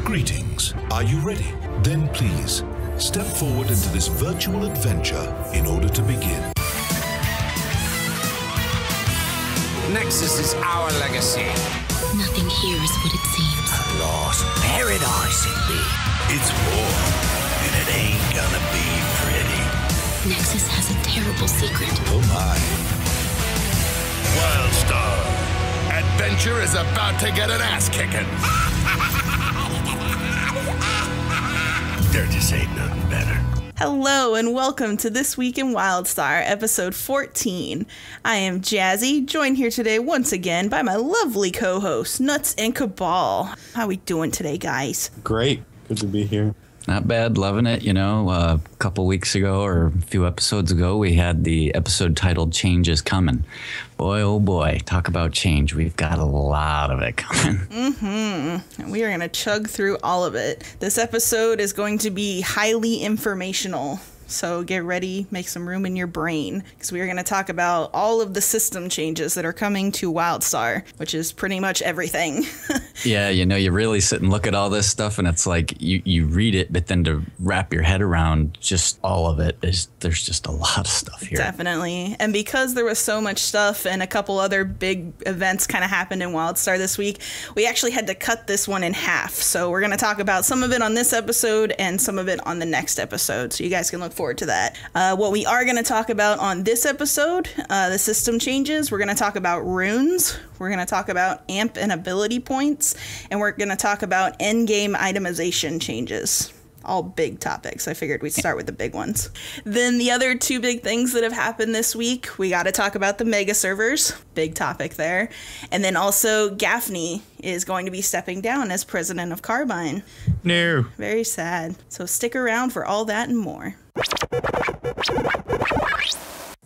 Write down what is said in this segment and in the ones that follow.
Greetings. Are you ready? Then please, step forward into this virtual adventure in order to begin. Nexus is our legacy. Nothing here is what it seems. A lost paradise it be. It's war, and it ain't gonna be pretty. Nexus has a terrible secret. Oh my. Wildstar. Adventure is about to get an ass kicking. There just ain't nothing better. Hello and welcome to This Week in Wildstar, episode 14. I am Jazzy, joined here today once again by my lovely co-host, Nuts and Cabal. How we doing today, guys? Great. Good to be here. Not bad, loving it. You know, a couple weeks ago or a few episodes ago, we had the episode titled Change is Coming. Boy, oh boy, talk about change. We've got a lot of it coming. And we are going to chug through all of it. This episode is going to be highly informational. So get ready, make some room in your brain, because we are going to talk about all of the system changes that are coming to Wildstar, which is pretty much everything. Yeah, you know, you really sit and look at all this stuff, and it's like you read it, but then to wrap your head around just all of it, there's just a lot of stuff here. Definitely. And because there was so much stuff and a couple other big events kind of happened in Wildstar this week, we actually had to cut this one in half. So we're going to talk about some of it on this episode and some of it on the next episode. So you guys can look forward to that. What we are going to talk about on this episode, the system changes, we're going to talk about runes, we're going to talk about amp and ability points, and we're going to talk about end game itemization changes. All big topics. I figured we'd start with the big ones. Then the other two big things that have happened this week, we got to talk about the mega servers. Big topic there. And then also Gaffney is going to be stepping down as president of Carbine. No. Very sad. So stick around for all that and more.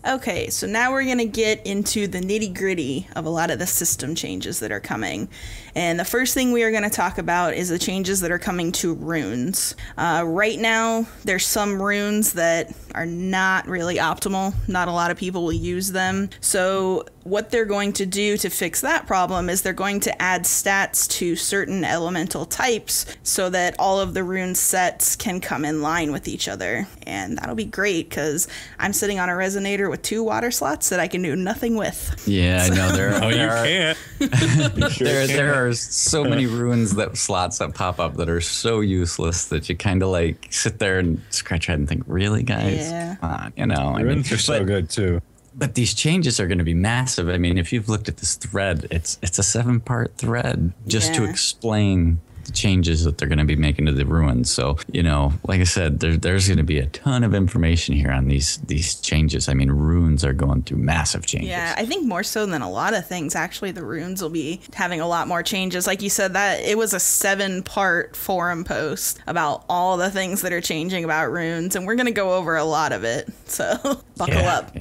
Okay, so now we're going to get into the nitty-gritty of a lot of the system changes that are coming. And the first thing we are going to talk about is the changes that are coming to runes. Right now, there's some runes that are not really optimal. Not a lot of people will use them. So what they're going to do to fix that problem is they're going to add stats to certain elemental types so that all of the rune sets can come in line with each other. And that'll be great because I'm sitting on a resonator with 2 water slots that I can do nothing with. Yeah, I know there are. You can't. There are so many runes slots that pop up that are so useless that you kind of like sit there and scratch your head and think, really, guys? Yeah. Come on, you know. Runes are so good too. But these changes are going to be massive. I mean, if you've looked at this thread, it's a 7-part thread just to explain the changes that they're going to be making to the ruins. So, you know, like I said, there's going to be a ton of information here on these changes. I mean, runes are going through massive changes. Yeah, I think more so than a lot of things, actually, the runes will be having a lot more changes. Like you said, that it was a 7-part forum post about all the things that are changing about runes, and we're going to go over a lot of it. So buckle up.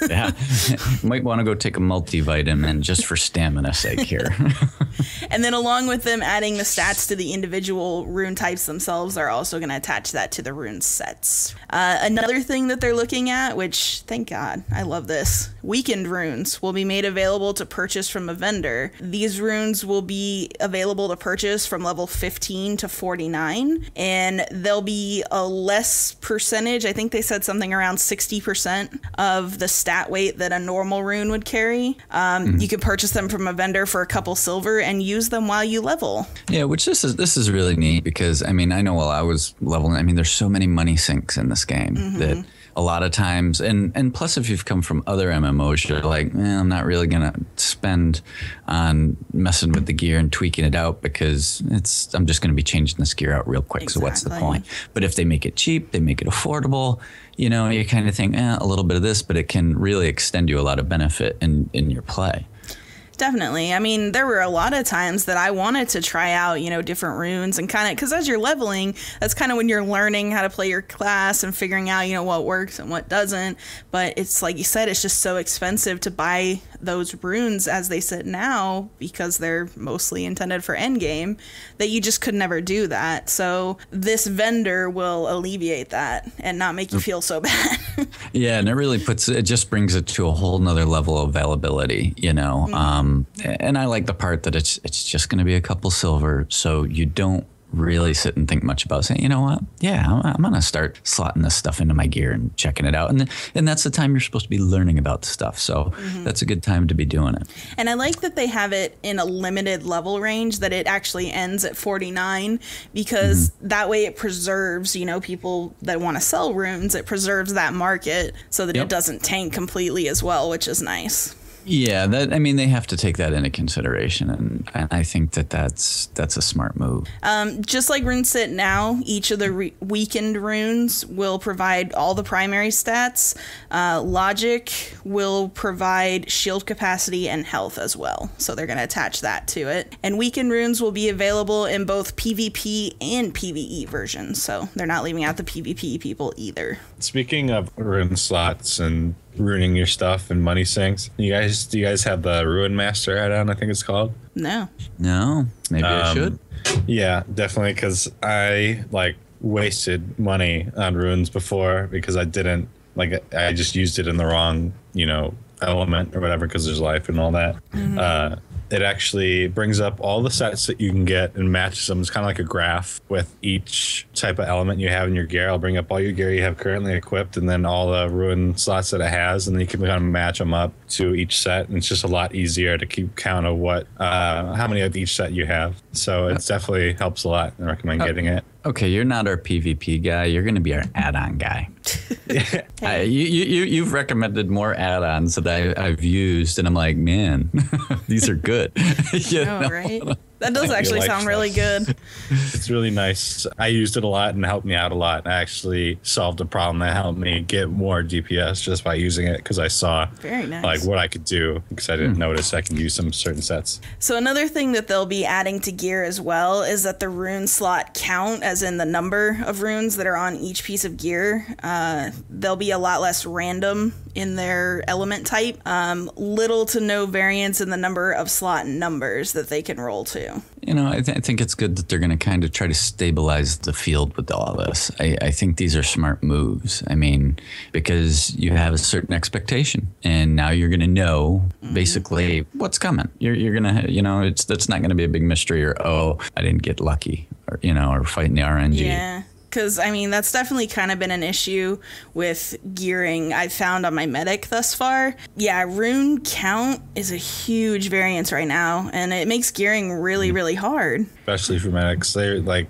Yeah. Might want to go take a multivitamin just for stamina sake here. And then along with them adding the stats to the individual rune types themselves, are also going to attach that to the rune sets. Another thing that they're looking at, which, thank God, I love this, weakened runes will be made available to purchase from a vendor. These runes will be available to purchase from level 15 to 49, and they'll be a less percentage. I think they said something around 60% of the stat weight that a normal rune would carry. You can purchase them from a vendor for a couple silver and use them while you level. Yeah, which this is really neat because, I mean, I know while I was leveling, I mean, there's so many money sinks in this game that a lot of times, and plus if you've come from other MMOs, you're like, I'm not really going to spend on messing with the gear and tweaking it out because I'm just going to be changing this gear out real quick. Exactly. So what's the point? But if they make it cheap, they make it affordable, you know, you kind of think, a little bit of this, but it can really extend you a lot of benefit in your play. Definitely. I mean, there were a lot of times that I wanted to try out, you know, different runes and kind of, because as you're leveling, that's kind of when you're learning how to play your class and figuring out, you know, what works and what doesn't. But it's like you said, it's just so expensive to buy those runes as they sit now because they're mostly intended for endgame that you just could never do that. So this vendor will alleviate that and not make you feel so bad. Yeah, and it just brings it to a whole nother level of availability, you know. And I like the part that it's just going to be a couple silver, so you don't really sit and think much about saying, you know what? Yeah, I'm going to start slotting this stuff into my gear and checking it out. And that's the time you're supposed to be learning about stuff. So that's a good time to be doing it. And I like that they have it in a limited level range, that it actually ends at 49, because that way it preserves, you know, people that want to sell runes, it preserves that market so that it doesn't tank completely as well, which is nice. Yeah, they have to take that into consideration, and I think that's a smart move. Just like RuneSit now, each of the weakened runes will provide all the primary stats. Logic will provide shield capacity and health as well, so they're going to attach that to it. And weakened runes will be available in both PvP and PvE versions, so they're not leaving out the PvP people either. Speaking of rune slots and ruining your stuff and money sinks, do you guys have the Ruin Master add-on, I think it's called? No. Maybe I should. Yeah, definitely, because I wasted money on runes before because I just used it in the wrong, element or whatever, because there's life and all that. It actually brings up all the sets that you can get and matches them. It's kind of like a graph with each type of element you have in your gear. I'll bring up all your gear you have currently equipped and then all the ruin slots that it has, and then you can kind of match them up to each set. And it's just a lot easier to keep count of how many of each set you have. So it definitely helps a lot. I recommend getting it. Okay, you're not our PvP guy. You're going to be our add-on guy. You've recommended more add-ons that I've used, and I'm like, man, these are good. Right? That does actually sound really good. It's really nice. I used it a lot and it helped me out a lot. I actually solved a problem that helped me get more DPS just by using it, because I saw what I could do, because I didn't notice I could use some certain sets. So another thing that they'll be adding to gear as well is that the rune slot count, as in the number of runes that are on each piece of gear, they'll be a lot less random in their element type. Little to no variance in the number of slot numbers that they can roll to. I think it's good that they're going to kind of try to stabilize the field with all this. I think these are smart moves. Because you have a certain expectation, and now you're going to know basically what's coming. You're going to, that's not going to be a big mystery, or, oh, I didn't get lucky, or fighting the RNG. Yeah. Because, that's definitely kind of been an issue with gearing I've found on my medic thus far. Yeah, rune count is a huge variance right now, and it makes gearing really, really hard. Especially for medics. I think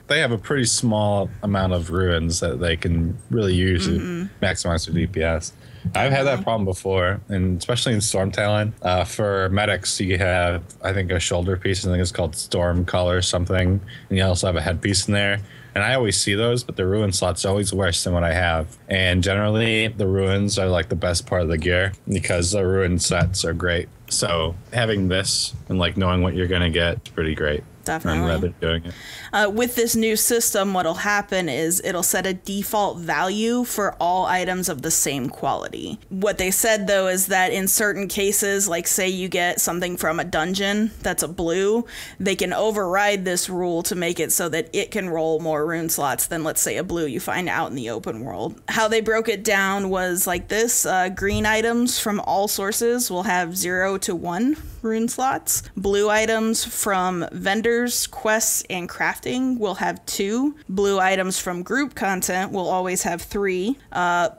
they have a pretty small amount of runes that they can really use to maximize their DPS. I've had that problem before, and especially in Storm Talon. For medics, you have, I think, a shoulder piece. I think it's called Storm Collar or something. And you also have a headpiece in there. And I always see those, but the ruin slot's always worse than what I have. And generally, the ruins are the best part of the gear, because the ruin sets are great. So having this and knowing what you're going to get is pretty great. Definitely. I'm rather doing it. With this new system, what'll happen is it'll set a default value for all items of the same quality. What they said, though, is that in certain cases, say you get something from a dungeon that's a blue, they can override this rule to make it so that it can roll more rune slots than, let's say, a blue you find out in the open world. How they broke it down was like this. Green items from all sources will have 0 to 1 rune slots. Blue items from vendors, quests, and crafting will have 2. Blue items from group content will always have 3.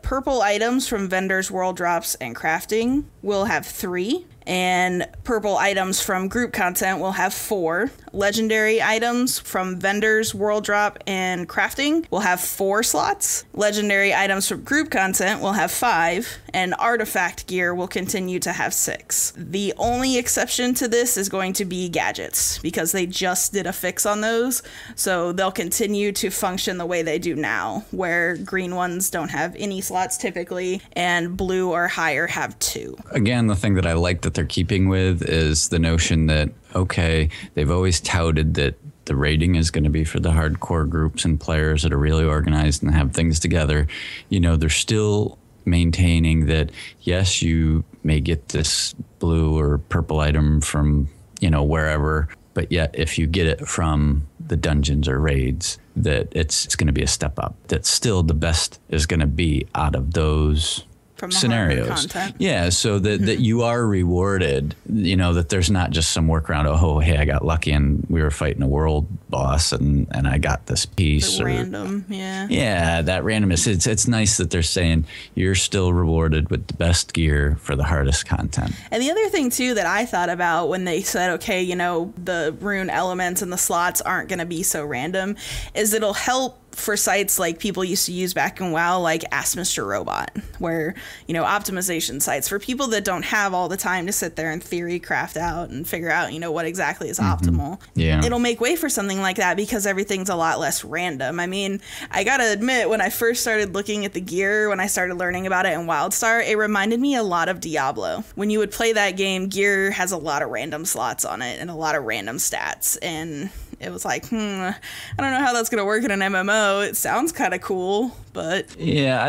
Purple items from vendors, world drops, and crafting will have 3. And purple items from group content will have 4. Legendary items from vendors, world drop, and crafting will have 4 slots. Legendary items from group content will have 5. And artifact gear will continue to have 6. The only exception to this is going to be gadgets, because they just did a fix on those. So they'll continue to function the way they do now, where green ones don't have any slots typically, and blue or higher have 2. Again, the thing that I like that they're keeping with is the notion that, okay, they've always touted that the rating is going to be for the hardcore groups and players that are really organized and have things together. They're still maintaining that, yes, you may get this blue or purple item from, wherever, but yet if you get it from the dungeons or raids, that it's going to be a step up. That still the best is going to be out of those from the scenarios. content. Yeah, so that you are rewarded, you know, that there's not just some workaround, oh, hey, I got lucky and we were fighting a world boss and I got this piece. The random, yeah. Yeah, that randomness. It's nice that they're saying you're still rewarded with the best gear for the hardest content. And the other thing, too, that I thought about when they said, okay, you know, the rune elements and the slots aren't going to be so random, is it'll help for sites like people used to use back in WoW, like Ask Mr. Robot, where, you know, optimization sites for people that don't have all the time to sit there and theory craft out and figure out, you know, what exactly is optimal. Yeah. It'll make way for something like that because everything's a lot less random. I mean, I gotta admit, when I first started looking at the gear, when I started learning about it in Wildstar, it reminded me a lot of Diablo. When you would play that game, gear has a lot of random slots on it and a lot of random stats, and it was like, I don't know how that's gonna work in an MMO. It sounds kind of cool, but yeah,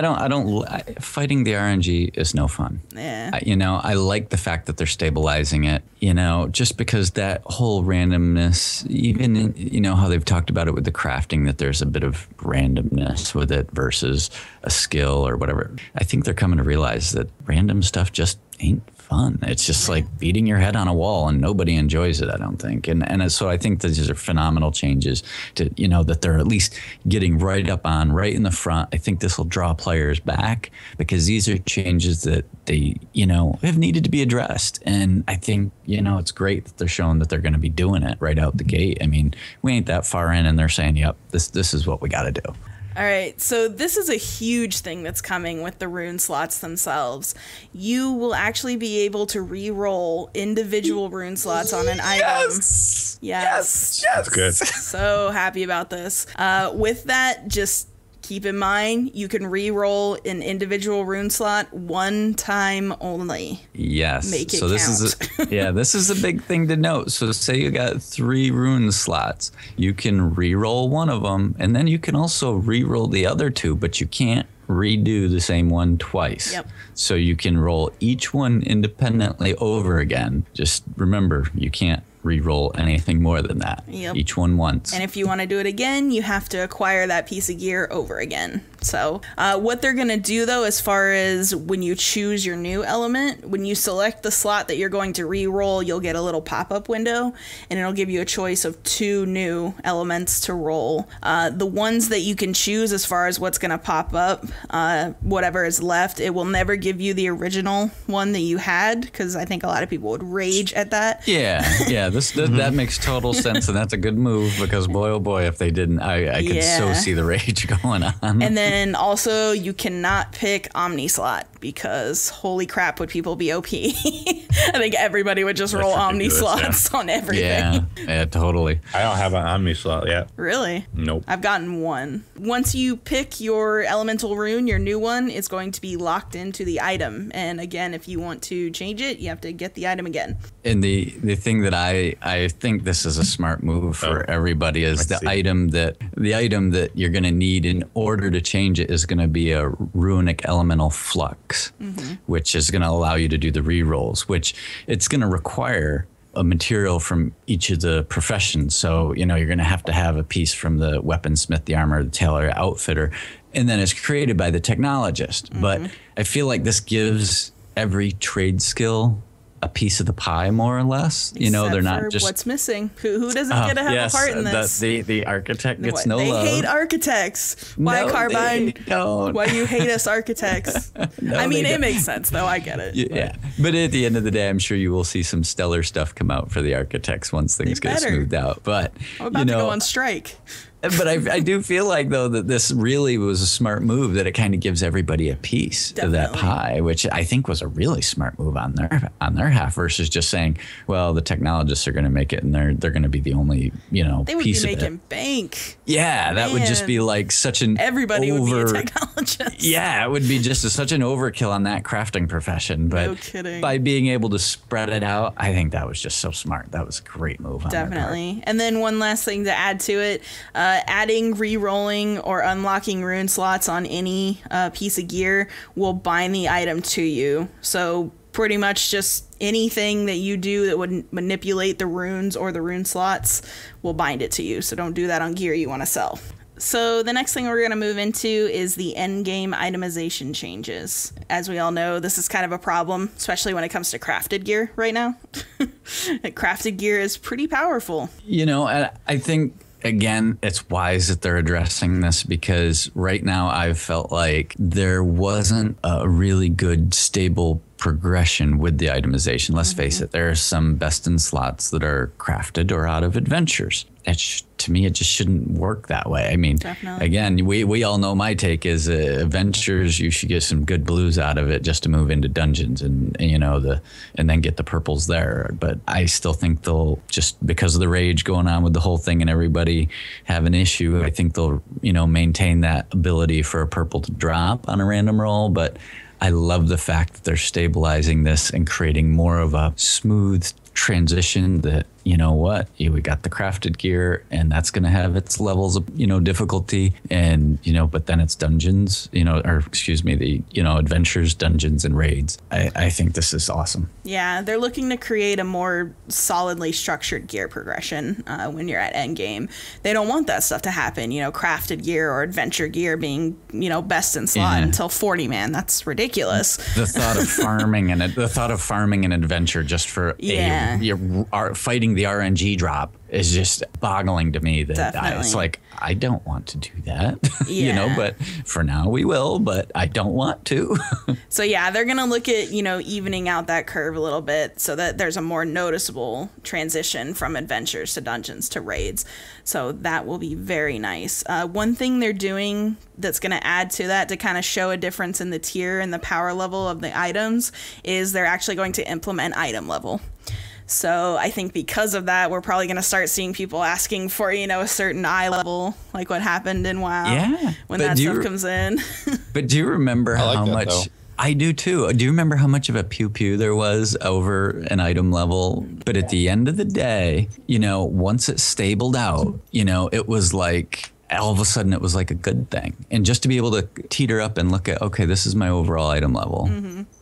fighting the RNG is no fun. Yeah, You know, I like the fact that they're stabilizing it, you know, just because that whole randomness, even in, you know, how they've talked about it with the crafting, that there's a bit of randomness with it versus a skill or whatever. I think they're coming to realize that random stuff just ain't fun. It's just like beating your head on a wall and nobody enjoys it, I don't think. And so I think these are phenomenal changes to, you know, that they're at least getting right up on, right in the front. I think this will draw players back because these are changes that they, you know, have needed to be addressed. And I think, you know, it's great that they're showing that they're going to be doing it right out the gate. I mean, we ain't that far in and they're saying, yep, this is what we got to do. All right, so this is a huge thing that's coming with the rune slots themselves. You will actually be able to re-roll individual rune slots on an item. Yes. That's good. So happy about this. With that, just keep in mind, you can re-roll an individual rune slot one time only. Yes. Make it so this count. This is a big thing to note. So say you got 3 rune slots, you can re-roll one of them, and then you can also re-roll the other 2, but you can't redo the same one twice. Yep. So you can roll each one independently over again. Just remember, you can't re-roll anything more than that. Yep. Each one once. And if you want to do it again, you have to acquire that piece of gear over again. So what they're going to do, though, as far as when you choose your new element, when you select the slot that you're going to re-roll, you'll get a little pop-up window, and it'll give you a choice of 2 new elements to roll. The ones that you can choose as far as what's going to pop up, whatever is left, it will never give you the original one that you had, because I think a lot of people would rage at that. Yeah, that makes total sense, and that's a good move, because boy, oh boy, if they didn't, I could so see the rage going on. And then also, you cannot pick Omni slot, because holy crap, would people be OP. I think everybody would just roll Omni slots on everything. Yeah, totally. I don't have an Omni slot yet. Really? Nope. I've gotten one. Once you pick your elemental rune, your new one is going to be locked into the item. And again, if you want to change it, you have to get the item again. And the thing that I think this is a smart move for everybody is the item that you're going to need in order to change it is going to be a runic elemental flux, which is going to allow you to do the rerolls, which it's going to require a material from each of the professions. So, you know, you're going to have a piece from the weaponsmith, the armor, the tailor, outfitter, and then it's created by the technologist. But I feel like this gives every trade skill a piece of the pie, more or less. You know, they're not just what's missing. Who doesn't get to have a part in this? The architect gets no they love. They hate architects. Why, Carbine? They don't. Why you hate us architects? I mean, it makes sense, though. I get it. Yeah, but at the end of the day, I'm sure you will see some stellar stuff come out for the architects once things get smoothed out. But I'm about to go on strike. But I do feel like, though, that this really was a smart move, that it kind of gives everybody a piece of that pie, which I think was a really smart move on their half, versus just saying, well, the technologists are going to make it and they're going to be the only, you know, they would piece be of making it. bank. Yeah, that would just be like such an everybody would be a technologist. Yeah, it would be just such an overkill on that crafting profession. But no kidding. By being able to spread it out, I think that was just so smart. That was a great move on their part. Definitely. And then one last thing to add to it, adding, re-rolling, or unlocking rune slots on any piece of gear will bind the item to you. So pretty much just anything that you do that would manipulate the runes or the rune slots will bind it to you. So don't do that on gear you want to sell. So the next thing we're going to move into is the end game itemization changes. As we all know, this is kind of a problem, especially when it comes to crafted gear right now. Crafted gear is pretty powerful. You know, I think, again, it's wise that they're addressing this, because right now I've felt like there wasn't a really good, stable progression with the itemization. Let's face it, there are some best in slots that are crafted or out of adventures. To me, it just shouldn't work that way. I mean, Definitely. Again, we all know my take is adventures, you should get some good blues out of it just to move into dungeons and you know, and then get the purples there. But I still think they'll, just because of the rage going on with the whole thing and everybody have an issue, I think they'll, you know, maintain that ability for a purple to drop on a random roll. But I love the fact that they're stabilizing this and creating more of a smooth transition that, you know what, we got the crafted gear and that's going to have its levels of, you know, difficulty, and, you know, but then it's dungeons, you know, or excuse me, the, you know, adventures, dungeons and raids. I think this is awesome. Yeah, they're looking to create a more solidly structured gear progression when you're at end game. They don't want that stuff to happen, you know, crafted gear or adventure gear being, you know, best in slot until 40 man. That's ridiculous. The thought of farming an adventure just for fighting the RNG drop is just boggling to me. That it's like, I don't want to do that, you know, but for now we will, but I don't want to. So yeah, they're going to look at, you know, evening out that curve a little bit so that there's a more noticeable transition from adventures to dungeons to raids. So that will be very nice. One thing they're doing that's going to add to that to kind of show a difference in the tier and the power level of the items is they're actually going to implement item level. So I think because of that, we're probably going to start seeing people asking for, you know, a certain eye level, like what happened in WoW when that stuff comes in. But do you remember how much? Though. I do too. Do you remember how much of a pew-pew there was over an item level? But at the end of the day, you know, once it stabled out, you know, it was like, all of a sudden it was like a good thing. And just to be able to teeter up and look at, okay, this is my overall item level,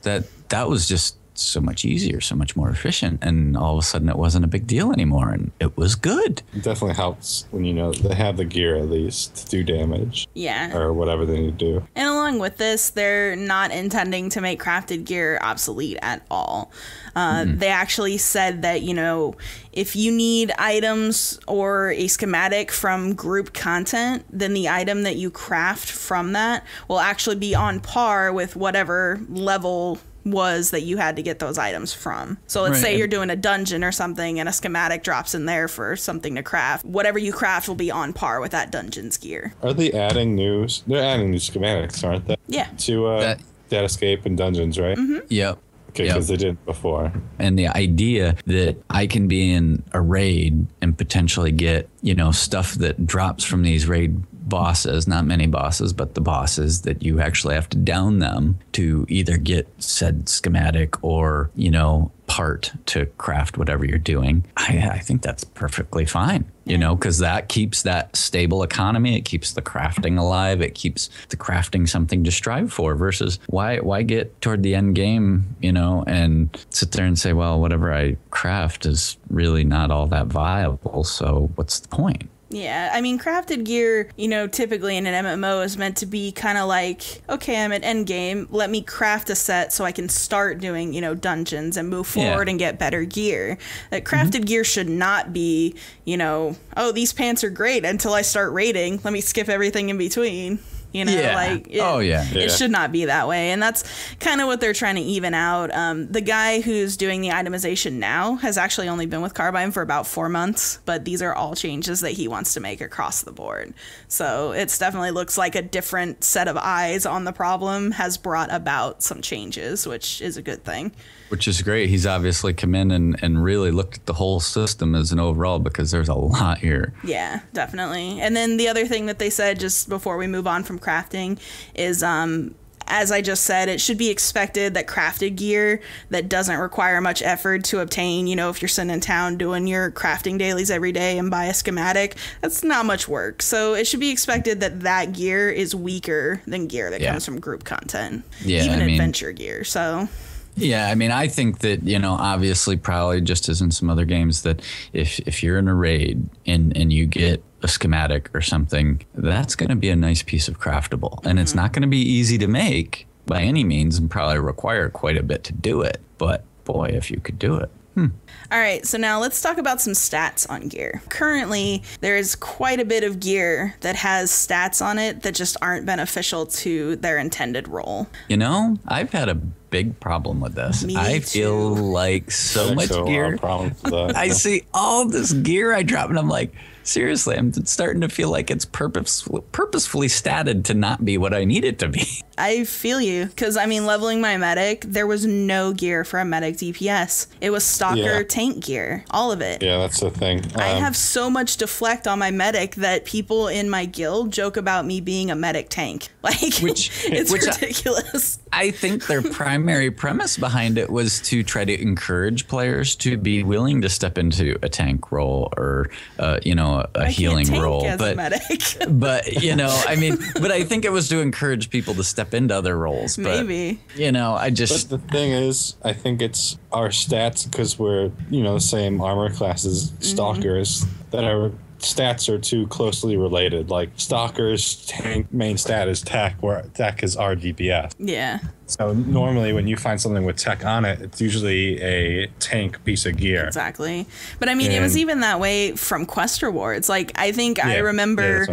that was just so much easier, so much more efficient, and all of a sudden it wasn't a big deal anymore, and it was good. It definitely helps when, you know, they have the gear at least to do damage. Yeah. Or whatever they need to do. And along with this, they're not intending to make crafted gear obsolete at all. They actually said that, you know, if you need items or a schematic from group content, then the item that you craft from that will actually be on par with whatever level was that you had to get those items from. So let's say you're doing a dungeon or something and a schematic drops in there for something to craft. Whatever you craft will be on par with that dungeon's gear. Are they adding they're adding new schematics, aren't they? Yeah. To Datascape and dungeons, right? Yep. Okay, because they didn't before. And the idea that I can be in a raid and potentially get, you know, stuff that drops from these raid bosses, not many bosses, but the bosses that you actually have to down them to either get said schematic or, you know, part to craft whatever you're doing. I think that's perfectly fine, you know, because that keeps that stable economy. It keeps the crafting alive. It keeps the crafting something to strive for versus why get toward the end game, you know, and sit there and say, well, whatever I craft is really not all that viable. So what's the point? Yeah, I mean, crafted gear, you know, typically in an MMO is meant to be kind of like, okay, I'm at end game, let me craft a set so I can start doing, you know, dungeons and move forward and get better gear. That crafted gear should not be, you know, oh, these pants are great until I start raiding, let me skip everything in between. You know, it should not be that way. And that's kind of what they're trying to even out. The guy who's doing the itemization now has actually only been with Carbine for about 4 months, but these are all changes that he wants to make across the board. So it's definitely looks like a different set of eyes on the problem has brought about some changes, which is a good thing. Which is great. He's obviously come in and really looked at the whole system as an overall, because there's a lot here. Yeah, definitely. And then the other thing that they said just before we move on from crafting is, as I just said, it should be expected that crafted gear that doesn't require much effort to obtain, you know, if you're sitting in town doing your crafting dailies every day and buy a schematic, that's not much work. So it should be expected that that gear is weaker than gear that comes from group content, even adventure gear. So... Yeah, I mean, I think that, you know, obviously probably just as in some other games that if you're in a raid and you get, a schematic or something, that's going to be a nice piece of craftable. And it's not going to be easy to make by any means and probably require quite a bit to do it. But boy, if you could do it. All right, so now let's talk about some stats on gear. Currently, there's quite a bit of gear that has stats on it that just aren't beneficial to their intended role. You know, I've had a big problem with this. I feel like so much gear. I see all this gear I drop and I'm like, seriously, I'm starting to feel like it's purposefully statted to not be what I need it to be. I feel you, because I mean, leveling my medic, there was no gear for a medic DPS. It was stalker tank gear, all of it. Yeah, that's the thing. I have so much deflect on my medic that people in my guild joke about me being a medic tank. Like, it's ridiculous. I think their primary premise behind it was to try to encourage players to be willing to step into a tank role or, a healing role. But medic. But, I mean, but I think it was to encourage people to step into other roles. But, maybe. I just. But the thing is, I think it's our stats because we're, the same armor class as stalkers that our stats are too closely related. Like stalkers tank main stat is tech, where tech is our DPS. Yeah. So normally when you find something with tech on it, it's usually a tank piece of gear. Exactly. But I mean, it was even that way from quest rewards. Like, I think I remember,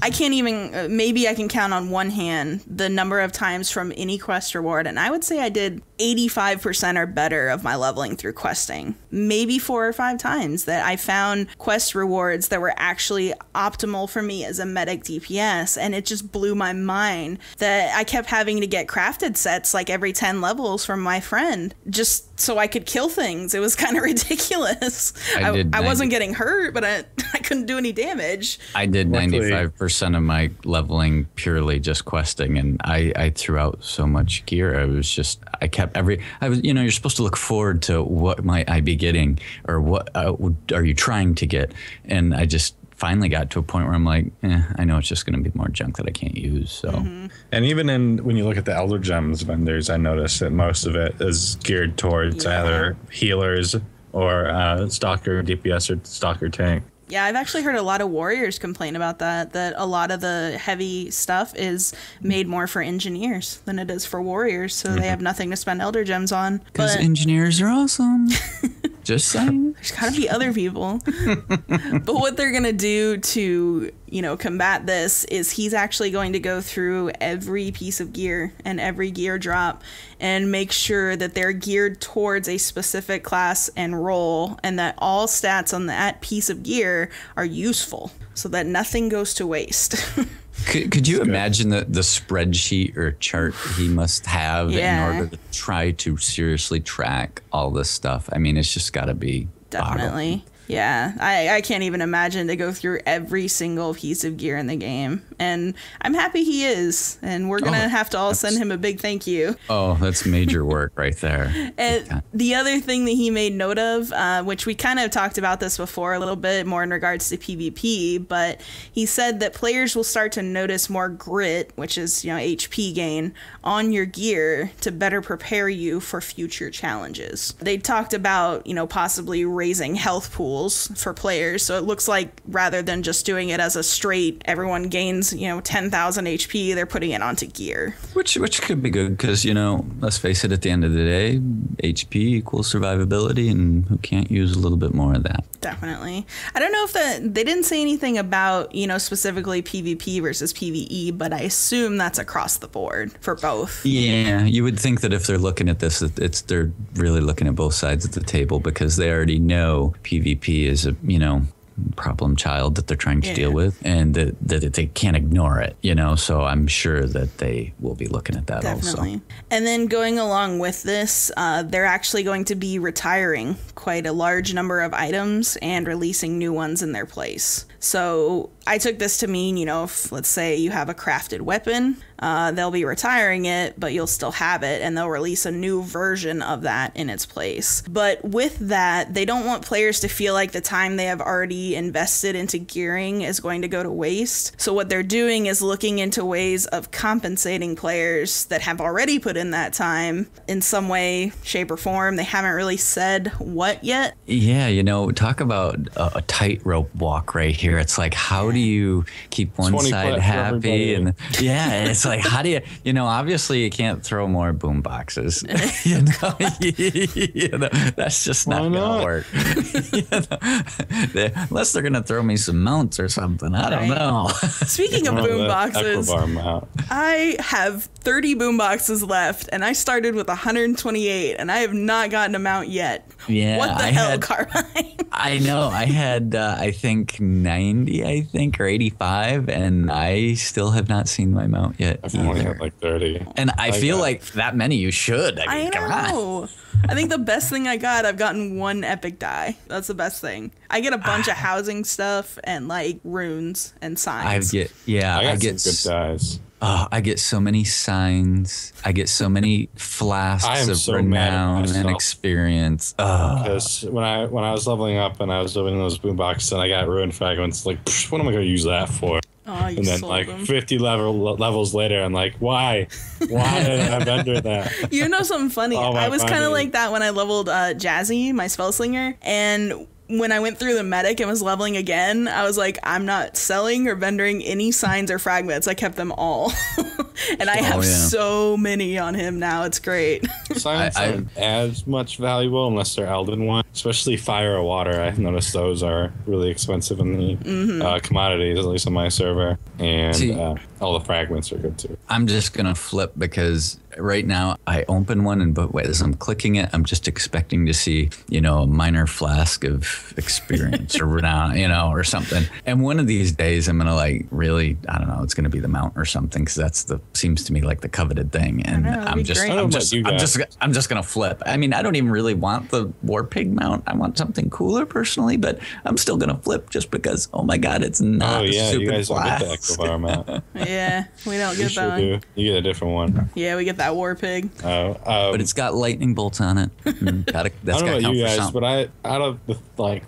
I can't even, maybe I can count on one hand the number of times from any quest reward. And I would say I did 85% or better of my leveling through questing. Maybe 4 or 5 times that I found quest rewards that were actually optimal for me as a medic DPS. And it just blew my mind that I kept having to get crafted sets like every 10 levels from my friend just so I could kill things. It was kind of ridiculous. I wasn't getting hurt, but I couldn't do any damage. I did 95% of my leveling purely just questing, and I threw out so much gear. You're supposed to look forward to what might I be getting or what are you trying to get, and I just finally got to a point where I'm like, I know it's just going to be more junk that I can't use. So, and even when you look at the Elder Gems vendors, I noticed that most of it is geared towards either healers or stalker DPS or stalker tank. Yeah, I've actually heard a lot of warriors complain about that a lot of the heavy stuff is made more for engineers than it is for warriors, so they have nothing to spend Elder Gems on. Because engineers are awesome. Just saying. There's got to be other people. But what they're going to do to, combat this is he's actually going to go through every piece of gear and every gear drop and make sure that they're geared towards a specific class and role, and that all stats on that piece of gear are useful so that nothing goes to waste. Could you imagine the spreadsheet or chart he must have in order to try to seriously track all this stuff? I mean, it's just got to be definitely. boggling. Yeah, I can't even imagine to go through every single piece of gear in the game. And I'm happy he is. And we're going to have to all send him a big thank you. Oh, that's major work right there. And the other thing that he made note of, which we kind of talked about this before a little bit more in regards to PvP, but he said that players will start to notice more grit, which is, HP gain, on your gear to better prepare you for future challenges. They talked about, possibly raising health pools for players, so it looks like rather than just doing it as a straight everyone gains 10,000 HP, they're putting it onto gear, which could be good because let's face it, at the end of the day, HP equals survivability, and who can't use a little bit more of that? Definitely. I don't know if they didn't say anything about specifically PvP versus PvE, but I assume that's across the board for both. Yeah, you would think that if they're looking at this, they're really looking at both sides of the table because they already know PvP is a problem child that they're trying to deal with, and that they can't ignore it, so I'm sure that they will be looking at that also. And then going along with this, they're actually going to be retiring quite a large number of items and releasing new ones in their place. So I took this to mean, if let's say you have a crafted weapon, they'll be retiring it, but you'll still have it, and they'll release a new version of that in its place. But with that, they don't want players to feel like the time they have already invested into gearing is going to go to waste. So what they're doing is looking into ways of compensating players that have already put in that time in some way, shape, or form. They haven't really said what yet. Yeah, talk about a tightrope walk right here. It's like, how how do you keep one 20 side clips for happy? everybody. And yeah, it's like, how do you know, obviously you can't throw more boom boxes. you know, that's just not going to work. Unless they're going to throw me some mounts or something. I don't know. Speaking of boom boxes, I have 30 boom boxes left, and I started with 128, and I have not gotten a mount yet. Yeah, what the hell, Carbine? I know. I had, I think 90, or 85, and I still have not seen my mount yet. I've only had like 30. And I feel like that many you should. I mean, come on. I think the best thing I've gotten one epic die. That's the best thing. I get a bunch of housing stuff and like runes and signs. I get some good dies. Oh, I get so many signs. I get so many flasks of renown and experience. Because when I was leveling up and I was doing those boom boxes and I got ruined fragments, like, what am I going to use that for? Oh, and then like 50 levels later, I'm like, why? Why did I vendor that? You know something funny? I was kind of like that when I leveled Jazzy, my spellslinger, and when I went through the medic and was leveling again, I was like, I'm not selling or vendoring any signs or fragments. I kept them all. And I have so many on him now. It's great. Signs aren't as much valuable unless they're Elden one, especially fire or water. I've noticed those are really expensive in the commodities, at least on my server. And all the fragments are good too. I'm just going to flip because right now I open one but as I'm clicking it, I'm just expecting to see, a minor flask of experience or renown, or something. And one of these days I'm going to I don't know, it's going to be the mount or something because seems to me like the coveted thing. And I'm just going to flip. I mean, I don't even really want the War Pig mount. I want something cooler personally, but I'm still going to flip just because, oh my God, it's not you guys don't get the Echobar mount. Yeah, we don't get that one. You get a different one. Yeah, we get that War Pig. But it's got lightning bolts on it. That's I don't know about you guys, but out of the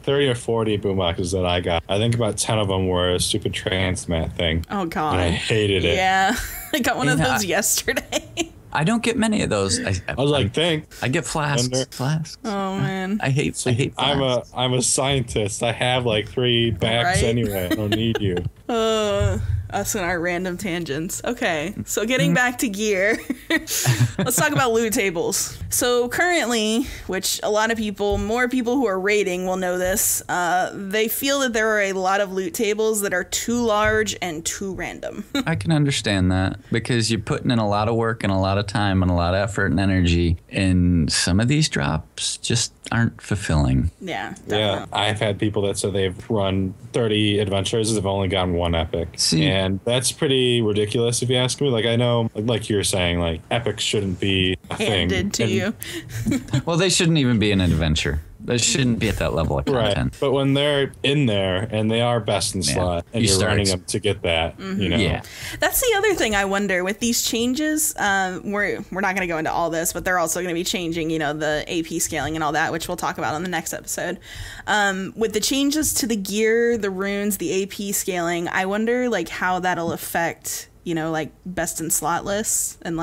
30 or 40 boomboxes that I got, I think about 10 of them were a stupid transmat thing. Oh God, and I hated it. Yeah, I got one of those yesterday. I don't get many of those. I was like, thanks. I get flasks. Oh man, I hate flasks. I'm a scientist. I have like 3 backs anyway. I don't need you. Us and our random tangents. Okay, so getting back to gear, let's talk about loot tables. So currently, which a lot of more people who are raiding will know this, they feel that there are a lot of loot tables that are too large and too random. I can understand that because you're putting in a lot of work and a lot of time and a lot of effort and energy, and some of these drops just aren't fulfilling. Yeah, definitely. Yeah, I've had people that said they've run 30 adventures and they've only gotten 1 epic. And that's pretty ridiculous if you ask me. Like, I know, like you were saying, like, epics shouldn't be a thing. Handed to you. Well, they shouldn't even be an adventure. They shouldn't be at that level of content. Right. But when they're in there and they are best in slot and you're running them to get that, Yeah. That's the other thing I wonder with these changes. We're not going to go into all this, but they're also going to be changing, the AP scaling and all that, which we'll talk about on the next episode. With the changes to the gear, the runes, the AP scaling, I wonder how that'll affect, best in slot lists and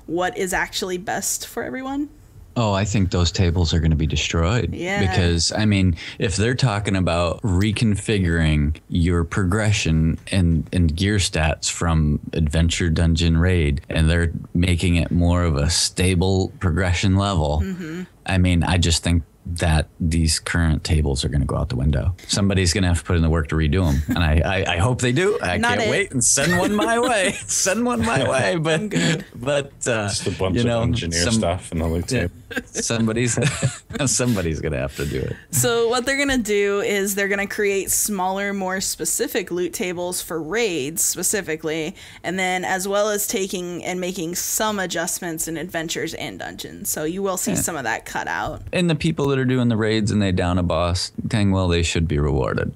what is actually best for everyone. Oh, I think those tables are going to be destroyed. Yeah. Because, I mean, if they're talking about reconfiguring your progression and gear stats from Adventure Dungeon Raid, and they're making it more of a stable progression level, I mean, I just think that these current tables are going to go out the window. Somebody's going to have to put in the work to redo them. And I hope they do. I can't wait and send one my way. Send one my way. But just a bunch of engineer stuff in the loot table. Somebody's going to have to do it. So what they're going to do is they're going to create smaller, more specific loot tables for raids specifically, and then as well as taking and making some adjustments in adventures and dungeons. So you will see some of that cut out. And the people that are doing the raids and they down a boss, dang well, they should be rewarded.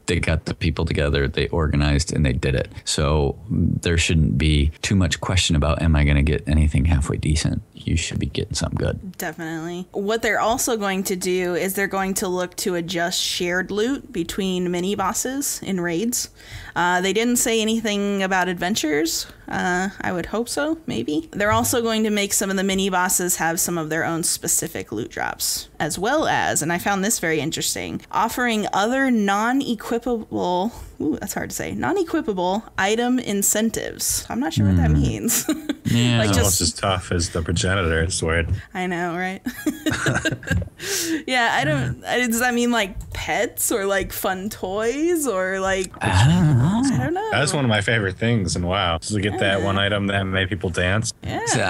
They got the people together, they organized, and they did it. So there shouldn't be too much question about, am I going to get anything halfway decent? You should be getting something good. Definitely. What they're also going to do is they're going to look to adjust shared loot between mini bosses in raids. They didn't say anything about adventures. I would hope so, maybe. They're also going to make some of the mini bosses have some of their own specific loot drops, as well as, and I found this very interesting, offering other non-equipable that's hard to say. Non-equipable item incentives. I'm not sure what that means. Yeah. Like It's just almost as tough as the progenitor. It's weird. I know, right? Yeah, does that mean like pets or like fun toys or like I don't know. That's one of my favorite things in WoW. So to get that one item that made people dance. Yeah. See,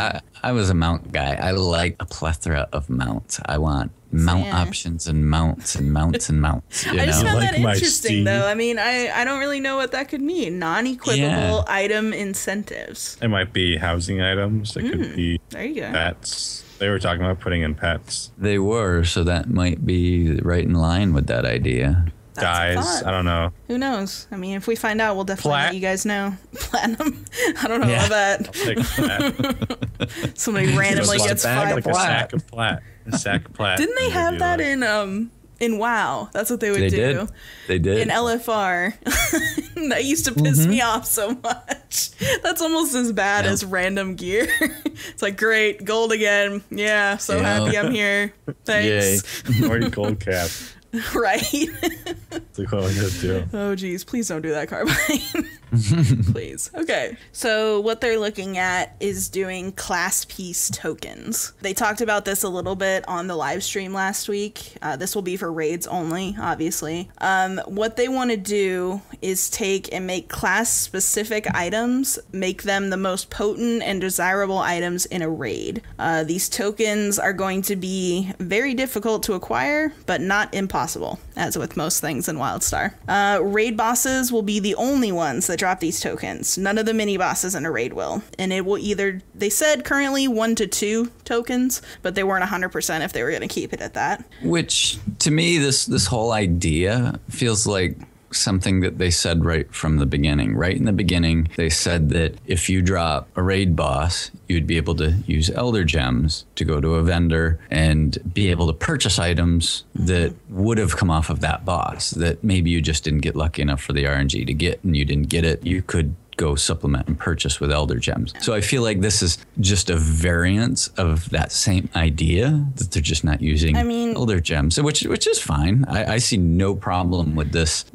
I was a mount guy. I like a plethora of mounts. I want mount options and mounts and mounts and mounts. I just found Like that my interesting, Steve. though. I mean, I don't really know what that could mean. Non-equipable item incentives. It might be housing items. It could be There you go. pets. They were talking about putting in pets. They were, so that might be right in line with that idea. That's a Guys, thought. I don't know. Who knows? I mean, if we find out, we'll definitely let you guys know. Platinum. I don't know Yeah. about that. Take that. Somebody randomly Just gets a bag, 5 like a sack of plat. A sack of plat. Didn't they And have it'd that be in WoW? That's what they would They do. did. They did. In LFR. That used to piss me off so much. That's almost as bad as random gear. It's like, great, gold again. Yeah, so happy I'm here. Thanks. Yay. Or gold cap. Right? It's like what we just do. Oh, geez. Please don't do that, Carbine. Please. Okay. So what they're looking at is doing class piece tokens. They talked about this a little bit on the live stream last week. This will be for raids only, obviously. What they want to do is take and make class-specific items, make them the most potent and desirable items in a raid. These tokens are going to be very difficult to acquire, but not impossible, as with most things in Wildstar. Raid bosses will be the only ones that drop these tokens. None of the mini bosses in a raid will. And it will either, they said currently 1 to 2 tokens, but they weren't 100% if they were going to keep it at that. Which, to me, this whole idea feels like something that they said right from the beginning. Right in the beginning, they said that if you drop a raid boss, you'd be able to use Elder Gems to go to a vendor and be able to purchase items that would have come off of that boss that maybe you just didn't get lucky enough for the RNG to get, and you didn't get it. You could go supplement and purchase with Elder Gems. So I feel like this is just a variance of that same idea, that they're just not using Elder Gems, which is fine. I see no problem with this,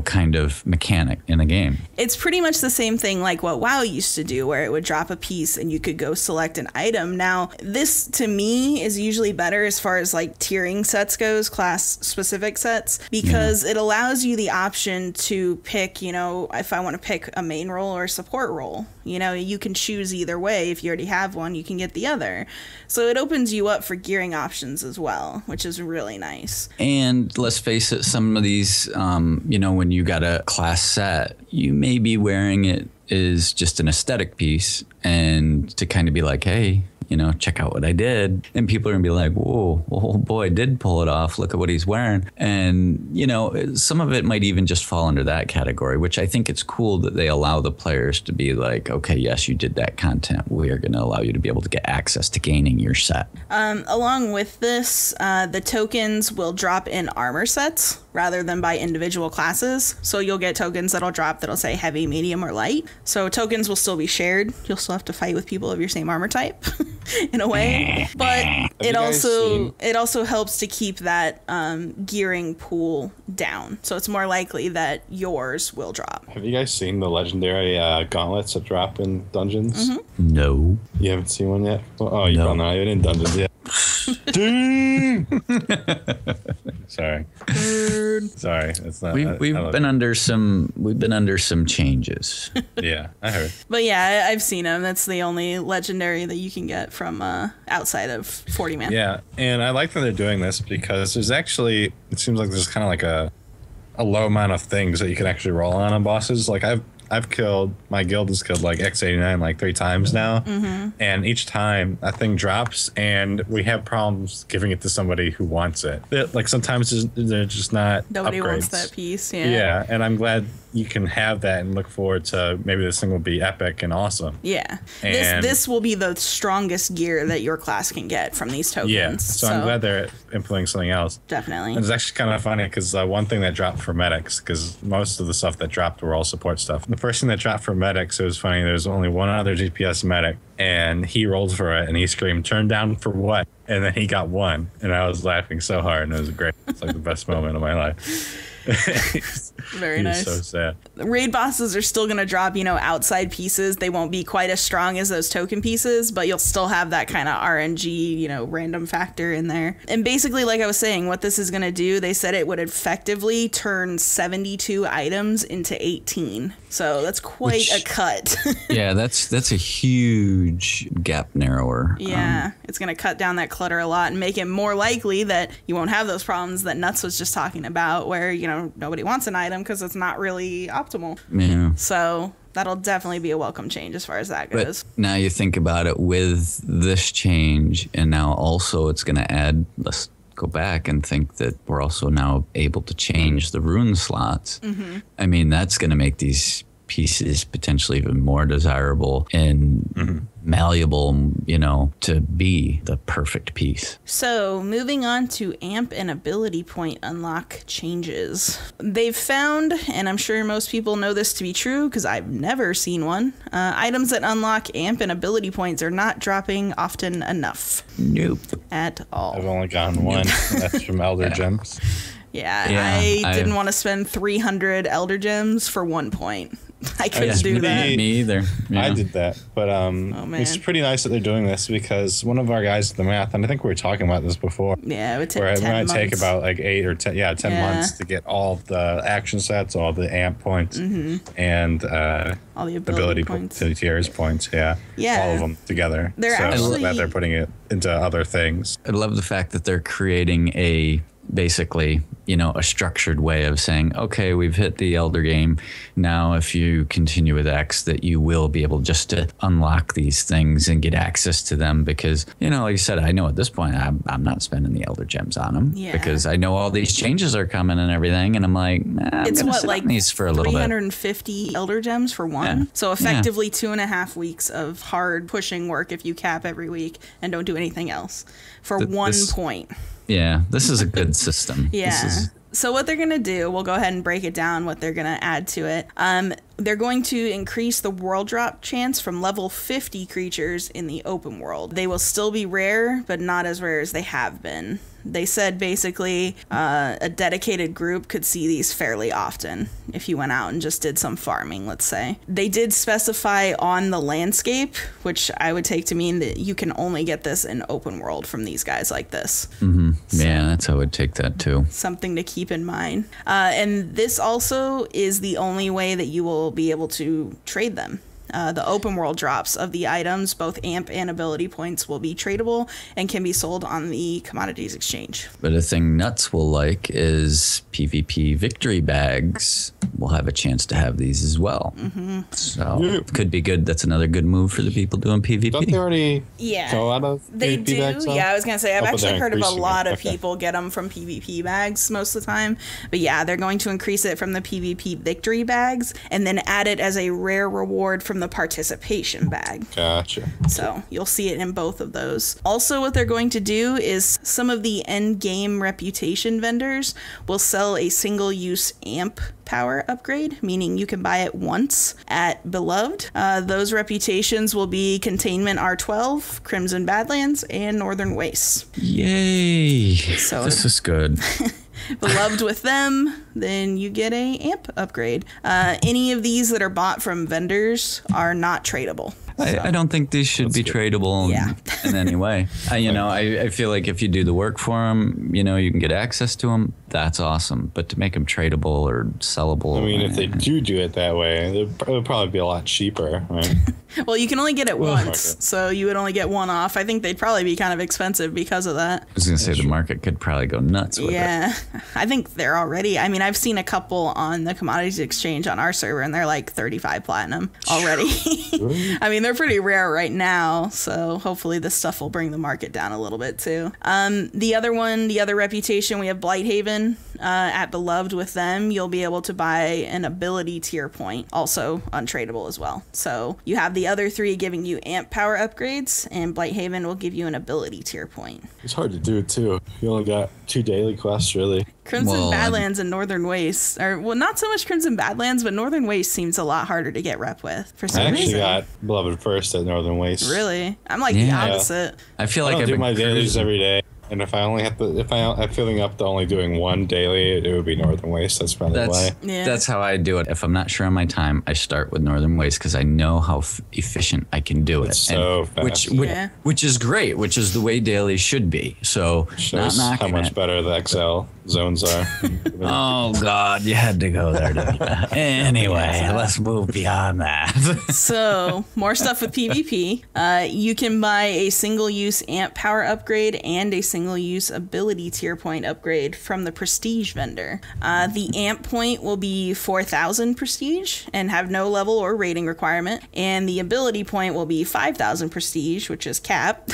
kind of mechanic in a game. It's pretty much the same thing like what WoW used to do, where it would drop a piece and you could go select an item. Now, this to me is usually better as far as like tiering sets goes, class specific sets, because it allows you the option to pick, if I want to pick a main role or support role, you can choose either way. If you already have one, you can get the other. So it opens you up for gearing options as well, which is really nice. And let's face it, some of these, when you got a class set, you may be wearing it as just an aesthetic piece, and to kind of be like, hey, check out what I did. And people are gonna be like, whoa, oh boy, did pull it off. Look at what he's wearing. And, some of it might even just fall under that category, which I think it's cool that they allow the players to be like, okay, yes, you did that content. We are gonna allow you to be able to get access to gaining your set. Along with this, the tokens will drop in armor sets rather than by individual classes. So you'll get tokens that'll drop that'll say heavy, medium, or light. So tokens will still be shared. You'll still have to fight with people of your same armor type in a way. But it also helps to keep that gearing pool down. So it's more likely that yours will drop. Have you guys seen the legendary gauntlets that drop in dungeons? No. You haven't seen one yet? Oh, you probably not even in dungeons yet. Ding! Sorry. It's not. We've been under some changes. Yeah, I heard. But yeah, I've seen them. That's the only legendary that you can get from outside of 40 man. Yeah, and I like that they're doing this because there's actually, it seems like there's kind of like a low amount of things that you can actually roll on bosses. Like I've killed, my guild has killed like X89 like 3 times now, and each time a thing drops and we have problems giving it to somebody who wants it. Like sometimes they're just not Nobody upgrades. wants that piece. Yeah, and I'm glad you can have that and look forward to maybe this thing will be epic and awesome. Yeah. And this will be the strongest gear that your class can get from these tokens. Yeah, so I'm glad they're implementing something else. Definitely. And it's actually kind of funny because one thing that dropped for medics, because most of the stuff that dropped were all support stuff. The first thing that dropped for medics, it was funny, there's only one other GPS medic, and he rolled for it and he screamed, "Turn down for what?" And then he got 1, and I was laughing so hard, and it was great. It's like the best moment of my life. Very He nice. was so sad. Raid bosses are still going to drop, outside pieces. They won't be quite as strong as those token pieces, but you'll still have that kind of RNG, random factor in there. And basically, like I was saying, what this is going to do, they said it would effectively turn 72 items into 18. So that's quite a cut. Yeah, that's a huge gap narrower. Yeah, it's going to cut down that clutter a lot and make it more likely that you won't have those problems that Nuts was just talking about where, nobody wants an item because it's not really optimal. Yeah. So that'll definitely be a welcome change as far as that goes. But now you think about it with this change, and now also it's going to add, let's go back and think that we're also now able to change the rune slots. Mm-hmm. I mean, that's going to make these pieces potentially even more desirable and malleable, to be the perfect piece. So moving on to amp and ability point unlock changes. They've found, and I'm sure most people know this to be true because I've never seen one, items that unlock amp and ability points are not dropping often enough. Nope. At all. I've only gotten one. That's from Elder Gems. Yeah, Yeah, I didn't want to spend 300 Elder Gems for 1 point. I couldn't do me that. Me either. Yeah. I did that, but it's pretty nice that they're doing this because one of our guys did the math, and I think we were talking about this before. Yeah, it would take where 10 it might months. take about like 8 or 10, 10 months to get all the action sets, all the amp points, and all the ability points. Tiers points. Yeah, all of them together. They're so actually- that they're putting it into other things. I love the fact that they're creating basically, a structured way of saying, okay, we've hit the Elder game. Now, if you continue with X, that you will be able just to unlock these things and get access to them because, like I said, I know at this point, I'm not spending the Elder Gems on them because I know all these changes are coming and everything. And I'm like, I'm It's gonna what, sit like on these for a little bit. 350 Elder Gems for one. Yeah. So effectively 2.5 weeks of hard pushing work if you cap every week and don't do anything else for 1 point. Yeah, this is a good system. Yeah. So what they're going to do, we'll go ahead and break it down what they're going to add to it. They're going to increase the world drop chance from level 50 creatures in the open world. They will still be rare, but not as rare as they have been. They said basically a dedicated group could see these fairly often if you went out and just did some farming, let's say. They did specify on the landscape, which I would take to mean that you can only get this in open world from these guys like this. Mm-hmm. Yeah, that's how I would take that too. Something to keep in mind. And this also is the only way that you will be able to trade them. The open world drops of the items, both amp and ability points, will be tradable and can be sold on the commodities exchange. But a thing Nuts will like is PvP victory bags. We'll have a chance to have these as well. Mm-hmm. So could be good. That's another good move for the people doing PvP. Don't they already go out of They PvP do. bags, though? Yeah, I was going to say, I've Oh, but actually they're heard of a increasing lot it. of Okay. people get them from PvP bags most of the time. But yeah, they're going to increase it from the PvP victory bags and then add it as a rare reward from the participation bag. Gotcha. So you'll see it in both of those. Also, what they're going to do is some of the end game reputation vendors will sell a single use amp power upgrade, meaning you can buy it once at Beloved. Those reputations will be Containment R12, Crimson Badlands, and Northern Wastes. Yay! So- This is good. Beloved with them, then you get a amp upgrade. Any of these that are bought from vendors are not tradable. I don't think these should be tradable in any way. I feel like if you do the work for them, you can get access to them. That's awesome. But to make them tradable or sellable, I mean, if they do it that way, it would probably be a lot cheaper, right? Well, you can only get it Well, once, market. so you would only get one off. I think they'd probably be kind of expensive because of that. I was going to say the market could probably go nuts with it. Yeah, I think they're already. I mean, I've seen a couple on the commodities exchange on our server, and they're like 35 platinum already. I mean, they're pretty rare right now, so hopefully this stuff will bring the market down a little bit too. The other reputation, we have Blighthaven. At Beloved with them, you'll be able to buy an ability tier point, also untradeable as well. So you have the other three giving you amp power upgrades, and Blighthaven will give you an ability tier point. It's hard to do it, too. You only got 2 daily quests, really. Crimson Well, Badlands and Northern Wastes, or well, not so much Crimson Badlands, but Northern Wastes seems a lot harder to get rep with for I some actually reason. got Beloved first at Northern Wastes. Really, I'm like the Yeah. opposite. I feel I like don't I've do been my dailies cruising. every day. And if I only have to, if I'm filling up to only doing one daily, it would be Northern Waste. That's probably why. That's how I do it. If I'm not sure on my time, I start with Northern Waste because I know how efficient I can do it. It's so fast. Which is great, which is the way daily should be. So shows not how much it. better the XL zones are. Oh God, you had to go there. Anyway, let's move beyond that. So more stuff with PvP. You can buy a single-use amp power upgrade and a single-use ability tier point upgrade from the prestige vendor. The amp point will be 4,000 prestige and have no level or rating requirement, and the ability point will be 5,000 prestige, which is capped,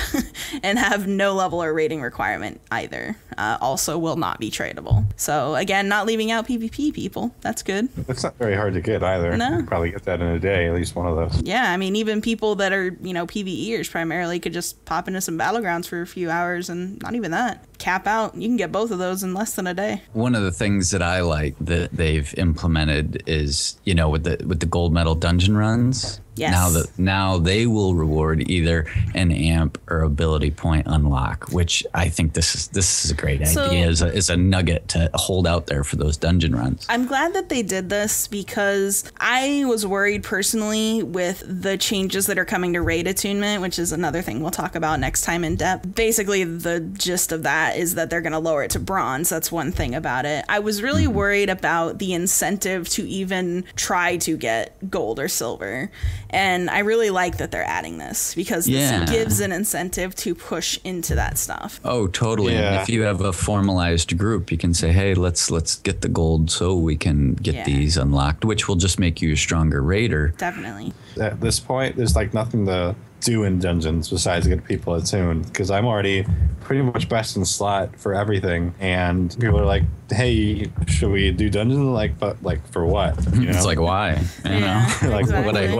and have no level or rating requirement either. Also will not be tradable. So again, not leaving out PvP people. That's good. It's not very hard to get either. No. You can probably get that in a day, at least one of those. Yeah, I mean, even people that are, PvEers primarily could just pop into some battlegrounds for a few hours and not even that. Cap out. You can get both of those in less than a day. One of the things that I like that they've implemented is, with the gold medal dungeon runs. Yes. Now they will reward either an amp or ability point unlock, which I think this is a great idea. Is a nugget to hold out there for those dungeon runs. I'm glad that they did this because I was worried personally with the changes that are coming to raid attunement, which is another thing we'll talk about next time in depth. Basically, the gist of that is that they're going to lower it to bronze. That's one thing about it. I was really worried about the incentive to even try to get gold or silver. And I really like that they're adding this because this gives an incentive to push into that stuff. Oh, totally. Yeah. And if you have a formalized group, you can say, hey, let's get the gold so we can get these unlocked, which will just make you a stronger raider. Definitely. At this point, there's like nothing to do in dungeons besides get people attuned because I'm already pretty much best in slot for everything, and people are like, hey, should we do dungeons? But for what? It's like, why? Like exactly.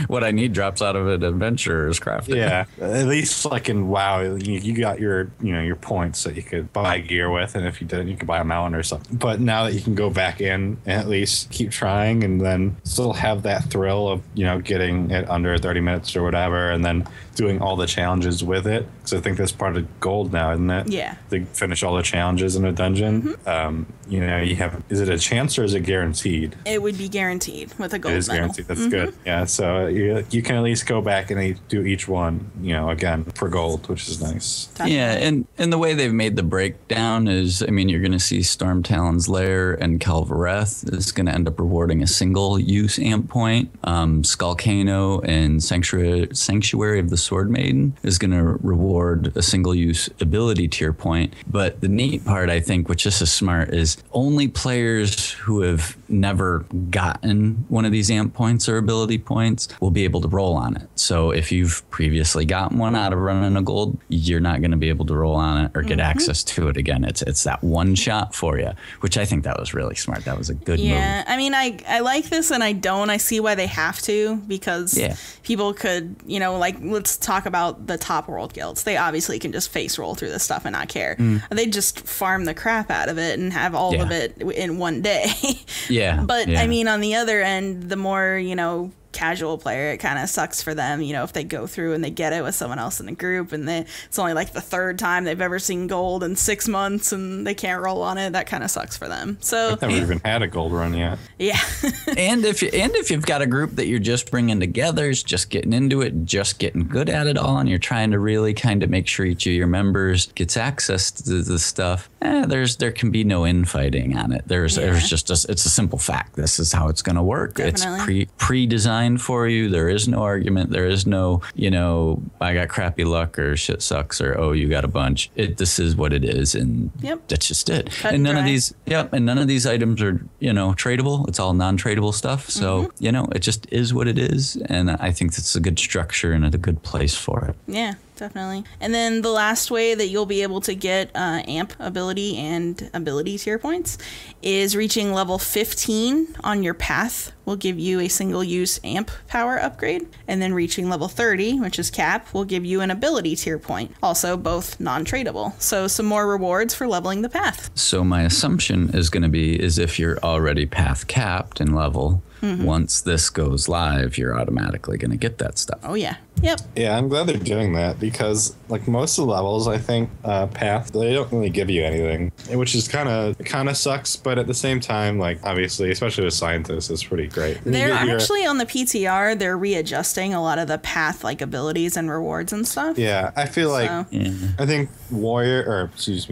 what I need drops out of an adventurer's crafting. Yeah, at least like in WoW, you got your your points that you could buy gear with, and if you didn't, you could buy a mountain or something. But now that you can go back in and at least keep trying, and then still have that thrill of getting it under 30 minutes or whatever, and then doing all the challenges with it, because I think that's part of gold now, isn't it? Yeah. To finish all the challenges in a dungeon. You have, is it a chance or is it guaranteed? It would be guaranteed with a gold It is medal. guaranteed. That's good. Yeah. So you can at least go back and do each one, again for gold, which is nice. Definitely. Yeah, and the way they've made the breakdown is, you're going to see Storm Talon's Lair and Calvareth is going to end up rewarding a single-use amp point. Skullcano and Sanctuary of the Sword Maiden is going to reward a single-use ability tier point. But the neat part, I think, which is smart, is only players who have never gotten one of these amp points or ability points will be able to roll on it. So if you've previously gotten one out of running a gold, you're not going to be able to roll on it or get access to it again. It's that one shot for you, which I think that was really smart. That was a good move. Yeah, I like this and I don't. I see why they have to, because people could, let's talk about the top world guilds. They obviously can just face roll through this stuff and not care. They just farm the crap out of it and have all of it in one day. But on the other end, the more, casual player, it kind of sucks for them, if they go through and they get it with someone else in the group and it's only like the third time they've ever seen gold in 6 months and they can't roll on it. That kind of sucks for them. So I've never even had a gold run yet. Yeah. and if you've got a group that you're just bringing together, is just getting into it, just getting good at it all, and you're trying to really kind of make sure each of your members gets access to the stuff, there can be no infighting on it. There's just it's a simple fact. This is how it's going to work. Definitely. It's pre-designed for you. There is no argument. There is no, I got crappy luck or shit sucks or, oh, you got a bunch. This is what it is. And that's just it. And none of these, and none of these items are, tradable. It's all non-tradable stuff. So, it just is what it is. And I think that's a good structure and a good place for it. Yeah. Definitely. And then the last way that you'll be able to get amp ability and ability tier points is reaching level 15 on your path will give you a single-use amp power upgrade. And then reaching level 30, which is cap, will give you an ability tier point. Also both non-tradable. So some more rewards for leveling the path. So my assumption is going to be if you're already path capped in level, once this goes live, you're automatically going to get that stuff. Oh, yeah. Yep. Yeah, I'm glad they're doing that because, like, most of the levels, I think, path, they don't really give you anything, which is kind of sucks. But at the same time, like, obviously, especially with scientists, it's pretty great. They're actually on the PTR. They're readjusting a lot of the path, like, abilities and rewards and stuff. Yeah, I feel like I think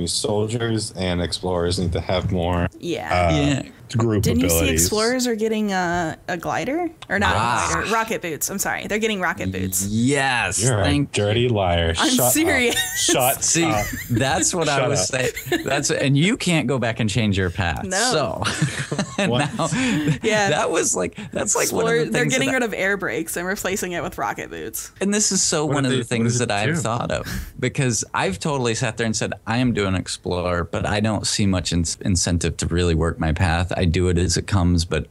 soldiers and explorers need to have more. Group Didn't abilities. you see explorers are getting a glider? Or not a glider, rocket boots. I'm sorry. They're getting rocket boots. Yes. You're a dirty liar. I'm serious. See, that's what I was saying. And you can't go back and change your path. No. So now, that's like one of the things they're getting rid of air brakes and replacing it with rocket boots. And this is one of the things that I've thought of, because I've totally sat there and said, I am doing Explorer, but I don't see much incentive to really work my path. I do it as it comes, but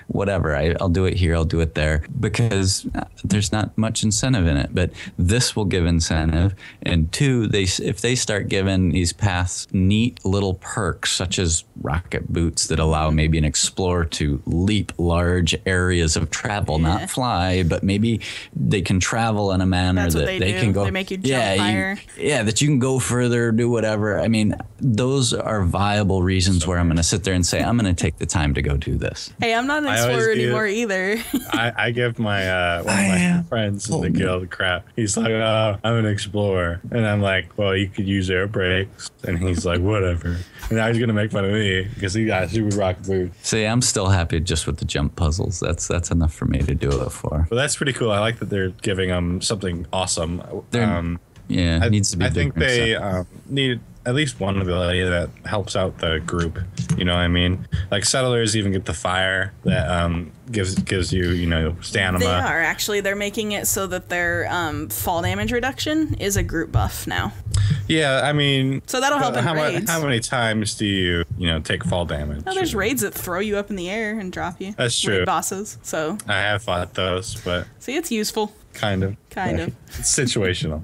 whatever. I'll do it here. I'll do it there, because there's not much incentive in it. But this will give incentive. And two, if they start giving these paths neat little perks, such as rocket boots that allow maybe an explorer to leap large areas of travel, not fly, but maybe they can travel in a manner that they can go. They make you jump higher. That you can go further, do whatever. I mean, those are viable reasons where I'm going to sit there and say, I'm going to take the time to go do this. Hey, I'm not an explorer anymore either. I give my one of my friends in the guild crap. He's like, I'm an explorer. And I'm like, well, you could use air brakes. And he's like, whatever. And now he's going to make fun of me because he got super rocket boots. See, I'm still happy just with the jump puzzles. That's enough for me to do it for. Well, that's pretty cool. I like that they're giving them something awesome. It needs to be. I think they need at least one ability that helps out the group. You know what I mean? Like settlers even get the fire that gives you stamina. They are actually. They're making it so that their fall damage reduction is a group buff now. Yeah, I mean, so that'll help in raids. How many times do you take fall damage? Oh, there's raids that throw you up in the air and drop you. That's true. Raid bosses. So I have fought those, but see, it's useful. Kind of. It's situational.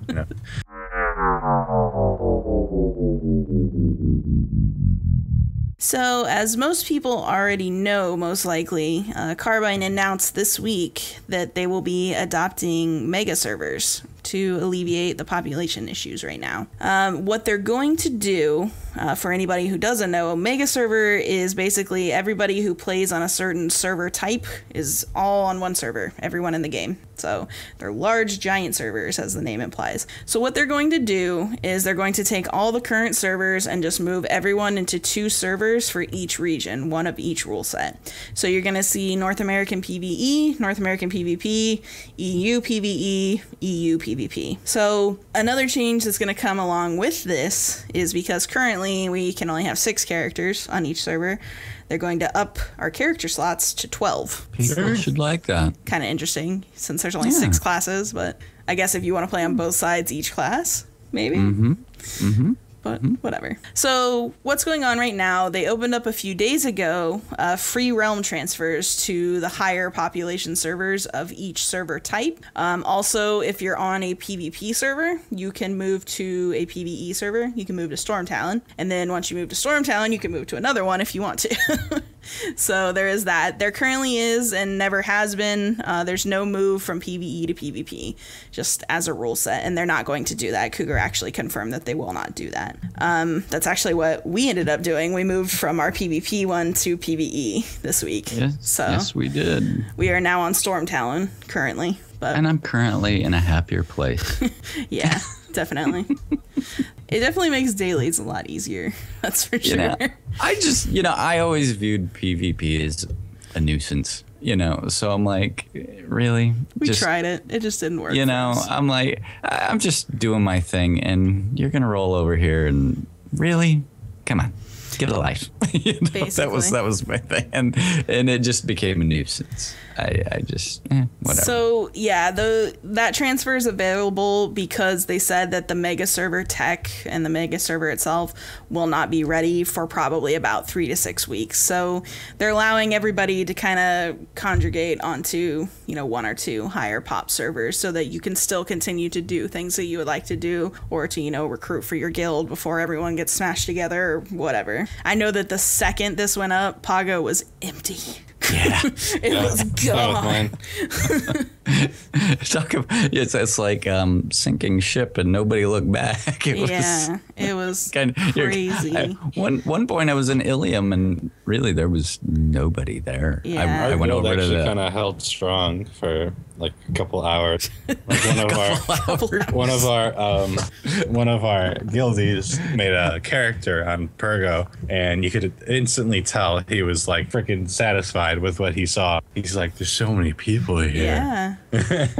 So, as most people already know, most likely, Carbine announced this week that they will be adopting MEGASERVERs to alleviate the population issues right now. What they're going to do, for anybody who doesn't know, MEGASERVER is basically everybody who plays on a certain server type is all on one server, everyone in the game. So they're large, giant servers, as the name implies. So what they're going to do is they're going to take all the current servers and just move everyone into 2 servers for each region, one of each rule set. So you're going to see North American PvE, North American PvP, EU PvE, EU PvP. So another change that's going to come along with this is because currently we can only have 6 characters on each server. They're going to up our character slots to 12. People should like that. Kind of interesting since there's only 6 classes, but I guess if you want to play on both sides each class, maybe. But whatever. So what's going on right now, they opened up a few days ago free realm transfers to the higher population servers of each server type. Also, if you're on a PvP server, you can move to a PvE server. You can move to Storm Talon. And then once you move to Storm Talon, you can move to another one if you want to. So there is that. There currently is and never has been. There's no move from PvE to PvP, just as a rule set. And they're not going to do that. Cougar actually confirmed that they will not do that. That's actually what we ended up doing. We moved from our PvP one to PvE this week. Yes, we did. We are now on Storm Talon currently. And I'm currently in a happier place. Yeah, definitely. It definitely makes dailies a lot easier. That's for sure. I always viewed PvP as a nuisance. So I'm like, really? We tried it. It just didn't work. I'm like, I'm just doing my thing, and you're gonna roll over here, and really, come on, give it a life. That was my thing, and it just became a nuisance. I just whatever. So yeah, that transfer is available because they said that the mega server tech and the mega server itself will not be ready for probably about 3 to 6 weeks. So they're allowing everybody to kind of conjugate onto 1 or 2 higher pop servers so that you can still continue to do things that you would like to do, or to recruit for your guild before everyone gets smashed together or whatever. I know that the second this went up, Pago was empty. Yeah. It was gone. Talk about, it's like sinking ship and nobody looked back. It was kind of crazy. One point I was in Ilium and really there was nobody there. Yeah. I went over to the kind of held strong for like a couple hours. Like one of our guildies made a character on Pergo, and you could instantly tell he was like freaking satisfied with what he saw. He's like, "There's so many people here." Yeah.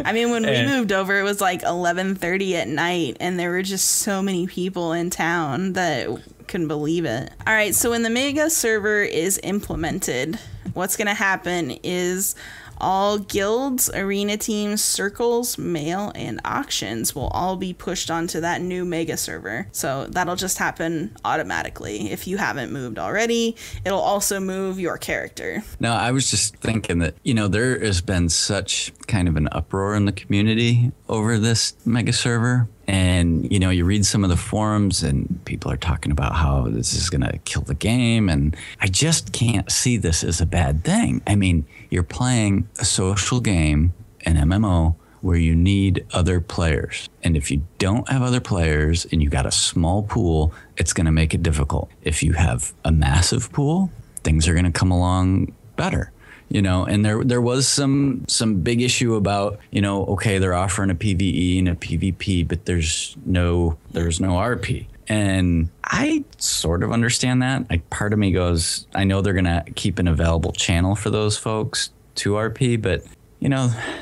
I mean, when we moved over, it was like 11:30 at night, and there were just so many people in town that couldn't believe it. All right, so when the mega server is implemented, what's going to happen is all guilds, arena teams, circles, mail, and auctions will all be pushed onto that new mega server. So that'll just happen automatically. If you haven't moved already, it'll also move your character. No, I was just thinking that, there has been such kind of an uproar in the community over this mega server. And, you read some of the forums and people are talking about how this is going to kill the game. And I just can't see this as a bad thing. I mean, you're playing a social game, an MMO, where you need other players. And if you don't have other players and you got a small pool, it's going to make it difficult. If you have a massive pool, things are going to come along better. And there was some big issue about, okay, they're offering a PvE and a PvP, but there's no RP. And I sort of understand that. Like, part of me goes, I know they're going to keep an available channel for those folks to RP, but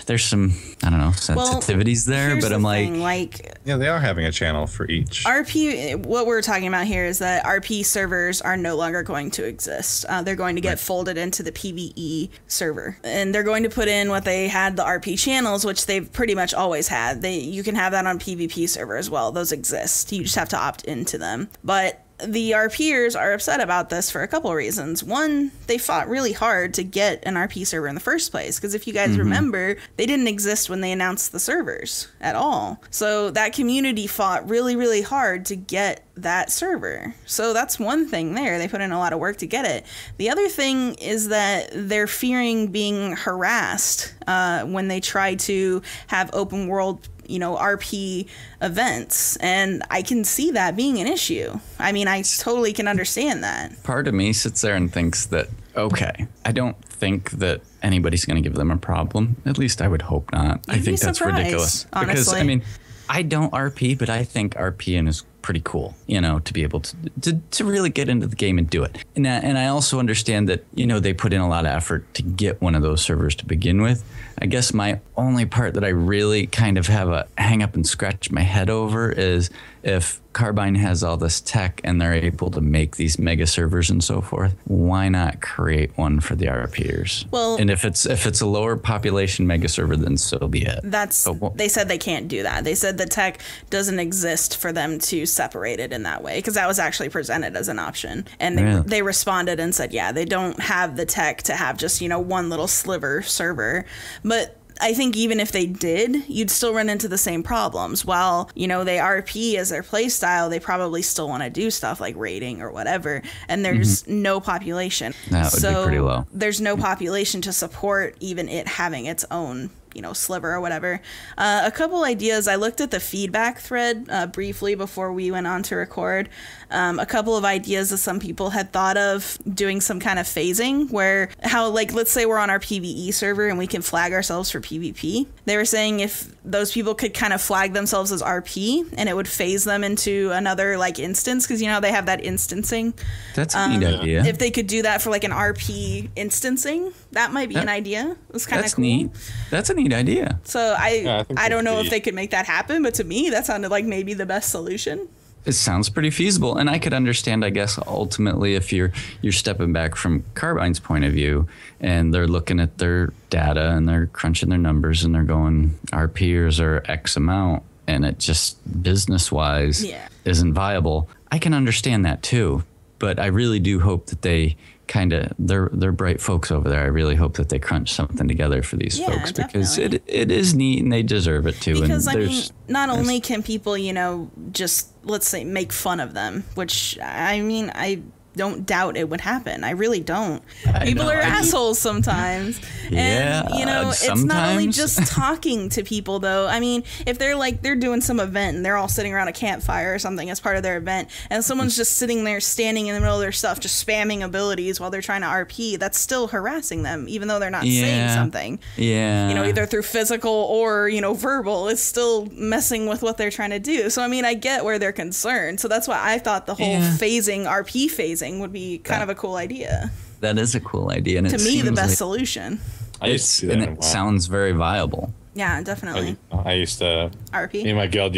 there's some, I don't know, sensitivities there, but I'm like, yeah, they are having a channel for each. RP, what we're talking about here is that RP servers are no longer going to exist. They're going to get folded into the PvE server, and they're going to put in what they had, the RP channels, which they've pretty much always had. You can have that on PvP server as well. Those exist. You just have to opt into them. But the RPers are upset about this for a couple of reasons. One, they fought really hard to get an RP server in the first place, because if you guys remember, they didn't exist when they announced the servers at all. So that community fought really, really hard to get that server. So that's one thing there. They put in a lot of work to get it. The other thing is that they're fearing being harassed when they try to have open world RP events, and I can see that being an issue. I mean, I totally can understand that. Part of me sits there and thinks that, okay, I don't think that anybody's going to give them a problem. At least I would hope not. I think that's ridiculous. Honestly. Because, I mean, I don't RP, but I think RPing is pretty cool, to be able to really get into the game and do it. And I also understand that, they put in a lot of effort to get one of those servers to begin with. I guess my only part that I really kind of have a hang up and scratch my head over is if Carbine has all this tech and they're able to make these mega servers and so forth, why not create one for the RPers? Well, and if it's a lower population mega server, then so be it. They said they can't do that. They said the tech doesn't exist for them to separate it in that way, because that was actually presented as an option. And they responded and said, yeah, they don't have the tech to have just, one little sliver server. But I think even if they did, you'd still run into the same problems. While, they RP as their play style, they probably still want to do stuff like raiding or whatever. And there's no population. That would be pretty low. There's no population to support even it having its own sliver or whatever. A couple ideas. I looked at the feedback thread briefly before we went on to record. A couple of ideas that some people had thought of doing some kind of phasing where let's say we're on our PvE server and we can flag ourselves for PvP. They were saying if those people could kind of flag themselves as RP and it would phase them into another instance, because they have that instancing. That's a neat idea. If they could do that for an RP instancing, that might be an idea. It's kind of cool. Neat. That's a neat idea. So I don't know if they could make that happen, but to me that sounded like maybe the best solution. It sounds pretty feasible, and I could understand, I guess, ultimately if you're stepping back from Carbine's point of view and they're looking at their data and they're crunching their numbers and they're going, RPers are X amount, and it just business-wise isn't viable. I can understand that too, but I really do hope that they they're bright folks over there. I really hope that they crunch something together for these folks, because it is neat and they deserve it too. Because not only can people, just let's say make fun of them, which I don't doubt it would happen. I really don't. I People know, are assholes sometimes. Yeah, And, you know, it's not only just talking to people, though. I mean, if they're doing some event and they're all sitting around a campfire or something as part of their event, and someone's just sitting there standing in the middle of their stuff, just spamming abilities while they're trying to RP, that's still harassing them, even though they're not saying something. Yeah. You know, either through physical or, you know, verbal. It's still messing with what they're trying to do. So, I mean, I get where they're concerned. So that's why I thought the whole phasing, RP phasing, would be kind of a cool idea. That is a cool idea. And to me, the best solution. It sounds very viable. Yeah, definitely. I used to RP. Me and my guild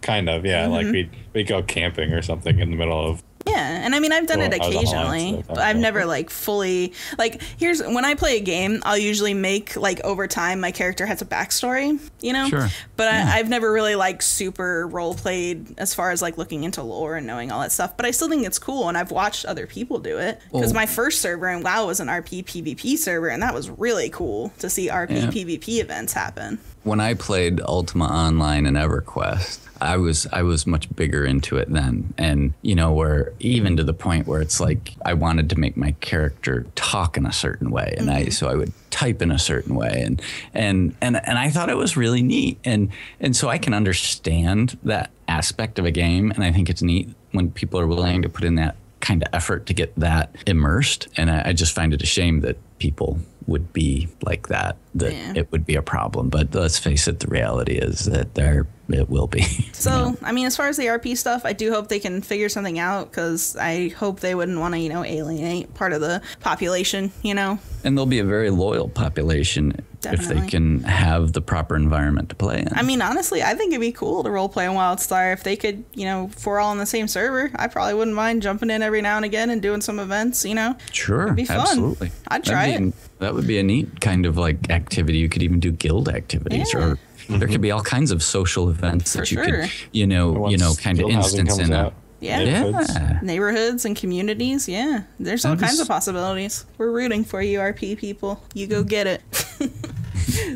kind of, like we'd go camping or something in the middle of. Yeah, and I mean, I've done it occasionally, but I've never like fully, like, when I play a game, I'll usually make, like, over time my character has a backstory, you know? Sure. But I've never really, like, super role played as far as, like, looking into lore and knowing all that stuff, but I still think it's cool, and I've watched other people do it, because my first server in WoW was an RP PvP server, and that was really cool to see RP PvP events happen. When I played Ultima Online and EverQuest, I was much bigger into it then, and you know, where even to the point where it's like I wanted to make my character talk in a certain way, and so I would type in a certain way, and I thought it was really neat, and so I can understand that aspect of a game, and I think it's neat when people are willing to put in that kind of effort to get that immersed, and I just find it a shame that people would be like that it would be a problem. But let's face it, the reality is that it will be. So, I mean, as far as the RP stuff, I do hope they can figure something out, because I hope they wouldn't want to, you know, alienate part of the population, you know? And they'll be a very loyal population if they can have the proper environment to play in. I mean, honestly, I think it'd be cool to roleplay in Wildstar if they could, you know, if we're all on the same server. I probably wouldn't mind jumping in every now and again and doing some events, you know? Sure, it'd be fun. Absolutely. I'd try it. That would be a neat kind of like activity. You could even do guild activities, or there could be all kinds of social events that you could, you know, kind of instance in it. Yeah. Neighborhoods and communities. Yeah. There's all kinds of possibilities. We're rooting for you, RP people. You go get it.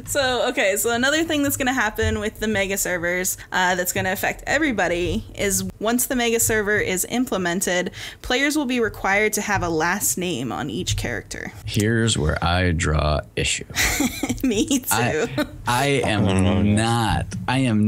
So another thing that's going to happen with the mega servers that's going to affect everybody is once the mega server is implemented, players will be required to have a last name on each character. Here's where I draw issue. Me too. I am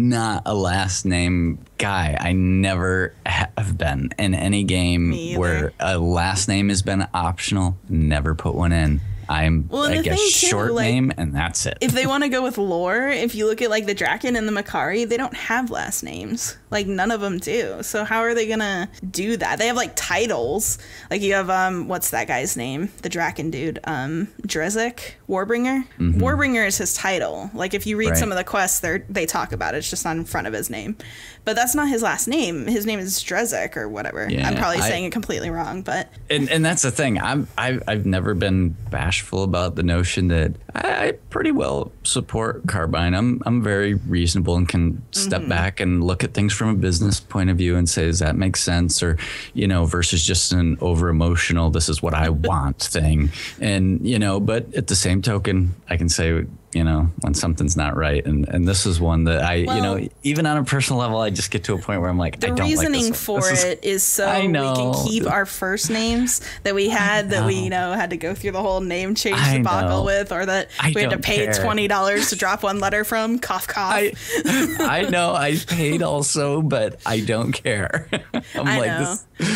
not a last name guy. I never have been in any game where a last name has been optional. Never put one in. I'm like a short name, and that's it. If they want to go with lore, if you look at like the Draken and the Makari, they don't have last names. Like none of them do. So how are they gonna do that? They have like titles. Like you have what's that guy's name? The Draken dude, Drezek, Warbringer. Warbringer is his title. Like if you read some of the quests, they talk about it. It's just not in front of his name, but that's not his last name. His name is Drezek or whatever. Yeah, I'm probably saying it completely wrong, but and that's the thing. I've never been bashful about the notion that I pretty well support Carbine. I'm very reasonable and can step back and look at things from a business point of view and say, does that make sense? Or, you know, versus just an over emotional, this is what I want thing. And, you know, but at the same token, I can say, you know, when something's not right. And this is one that you know, even on a personal level, I just get to a point where I'm like, I don't like this one. The reasoning for it is so we can keep our first names that we had that we, you know, had to go through the whole name change debacle with, or that we had to pay $20 to drop one letter from, cough, cough. I know, I paid also, but I don't care.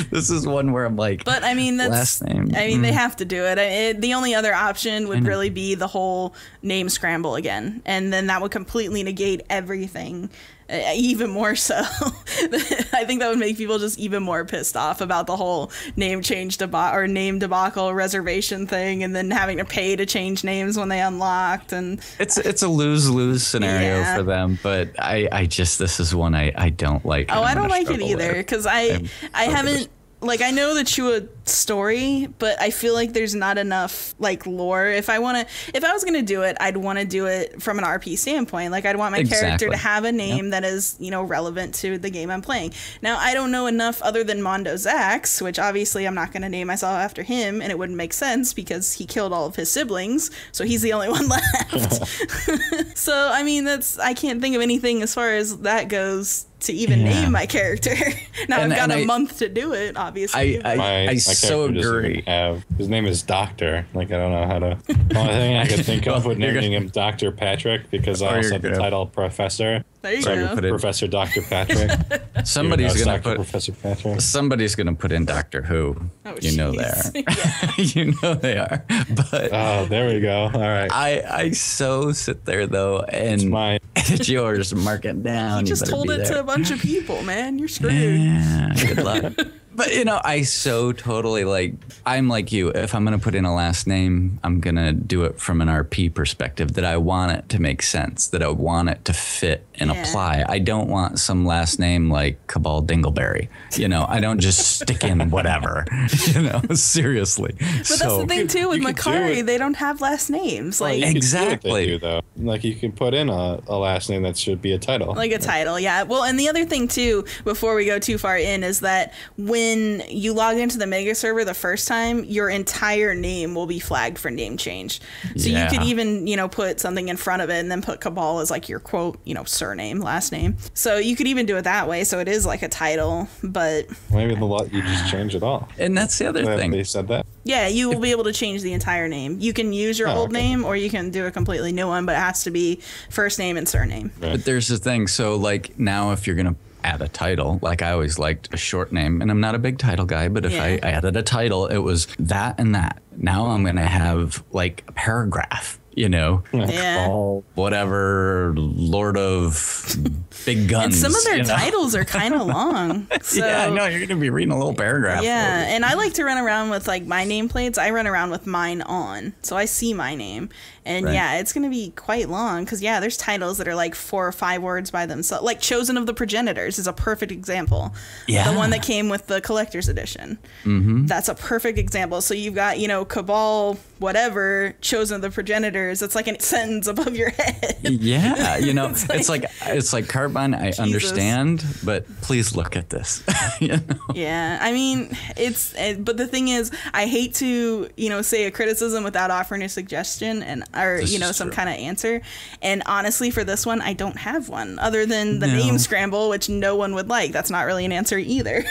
This is one where I'm like, but I mean, that's last name. I mean, they have to do it. The only other option would really be the whole name scramble again, and then that would completely negate everything. Even more so. I think that would make people just even more pissed off about the whole name change or name debacle reservation thing, and then having to pay to change names when they unlocked. And it's a lose-lose scenario for them. But I just, this is one I don't like. Oh, I don't like it either, because I haven't. Like, I know the Chua story, but I feel like there's not enough, like, lore. If I was going to do it, I'd want to do it from an RP standpoint. Like, I'd want my character to have a name that is, you know, relevant to the game I'm playing. Now, I don't know enough other than Mondo Zax, which obviously I'm not going to name myself after him, and it wouldn't make sense because he killed all of his siblings, so he's the only one left. So, I mean, I can't think of anything as far as that goes to even name my character. Now And- I've got and a I- month to do it, obviously. I so character doesn't agree. even his name is Doctor. Like, I don't know how to. The only thing I could think of would You're naming him Dr. Patrick, because I Or also you're have the gonna- title Professor. There you So I go. could Put it- Professor Dr. Patrick. Somebody's Even though gonna it's Dr. put Professor Patrick. somebody's gonna put in Doctor Who. Oh, You know jeez. there. You know they are. But Oh, there we go. All right. I so sit there though, and mine. it's yours. Mark it down. You just better told be it there. to a bunch of people, man. You're screwed. Yeah, good luck. But you know, I so totally like. I'm like you. If I'm gonna put in a last name, I'm gonna do it from an RP perspective. That I want it to make sense. That I want it to fit and Yeah. apply. I don't want some last name like Cabal Dingleberry. You know, I don't just stick in whatever. You know, seriously. But that's the thing too with you could do Makari, it. they don't have last names. Like You could do what Exactly. they do, though. Like, you can put in a last name that should be a title. a title, yeah. Well, and the other thing too, before we go too far in, is that when you log into the mega server the first time, your entire name will be flagged for name change. So you could Yeah. even, put something in front of it and then put Cabal as like your quote, surname, last name. So you could even do it that way. So it is like a title, but Maybe you just change it all. And that's the other They thing. said that. yeah, you will be able to change the entire name. You can use your old okay. name or you can do a completely new one, but it has to be first name and surname. But there's the thing. So like now, if you're gonna add a title, like I always liked a short name, and I'm not a big title guy, but if I Yeah. added a title, it was that and that. Now I'm gonna have like a paragraph. Yeah. All whatever, Lord of Big Guns. And some of their you know? titles are kind of long. So, Yeah, I know. You're gonna be reading a little paragraph. yeah, and I like to run around with like my nameplates. I run around with mine on, so I see my name, and Right. yeah, it's gonna be quite long because there's titles that are like 4 or 5 words by themselves. Like Chosen of the Progenitors is a perfect example. Yeah. The one that came with the collector's edition. Mm-hmm. That's a perfect example. So you've got Cabal, whatever, Chosen of the Progenitors. It's like a sentence above your head. Yeah, it's like Carbine. I Jesus. understand, but please look at this. Yeah, I mean, but the thing is, I hate to, say a criticism without offering a suggestion or This is some true. kind of answer. And honestly, for this one, I don't have one other than the name scramble, which no one would like. That's not really an answer either.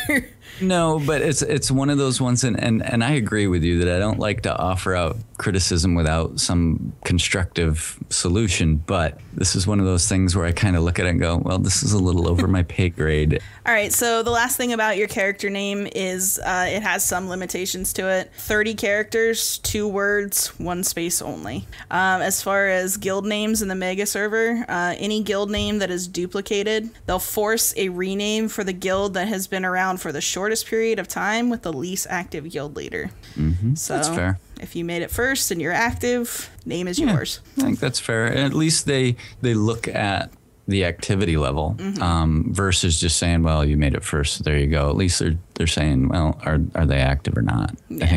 No, but it's one of those ones, and I agree with you that I don't like to offer out criticism without some constructive solution. But this is one of those things where I kind of look at it and go, well, this is a little over my pay grade. All right, so the last thing about your character name is it has some limitations to it. 30 characters, 2 words, 1 space only. As far as guild names in the mega server, any guild name that is duplicated, they'll force a rename for the guild that has been around for the shortest period of time with the least active guild leader. So That's fair. if you made it first and you're active, name is yours. I think that's fair. And at least they look at the activity level versus just saying, well, you made it first, so there you go. At least they're saying, well, are they active or not? Yeah. I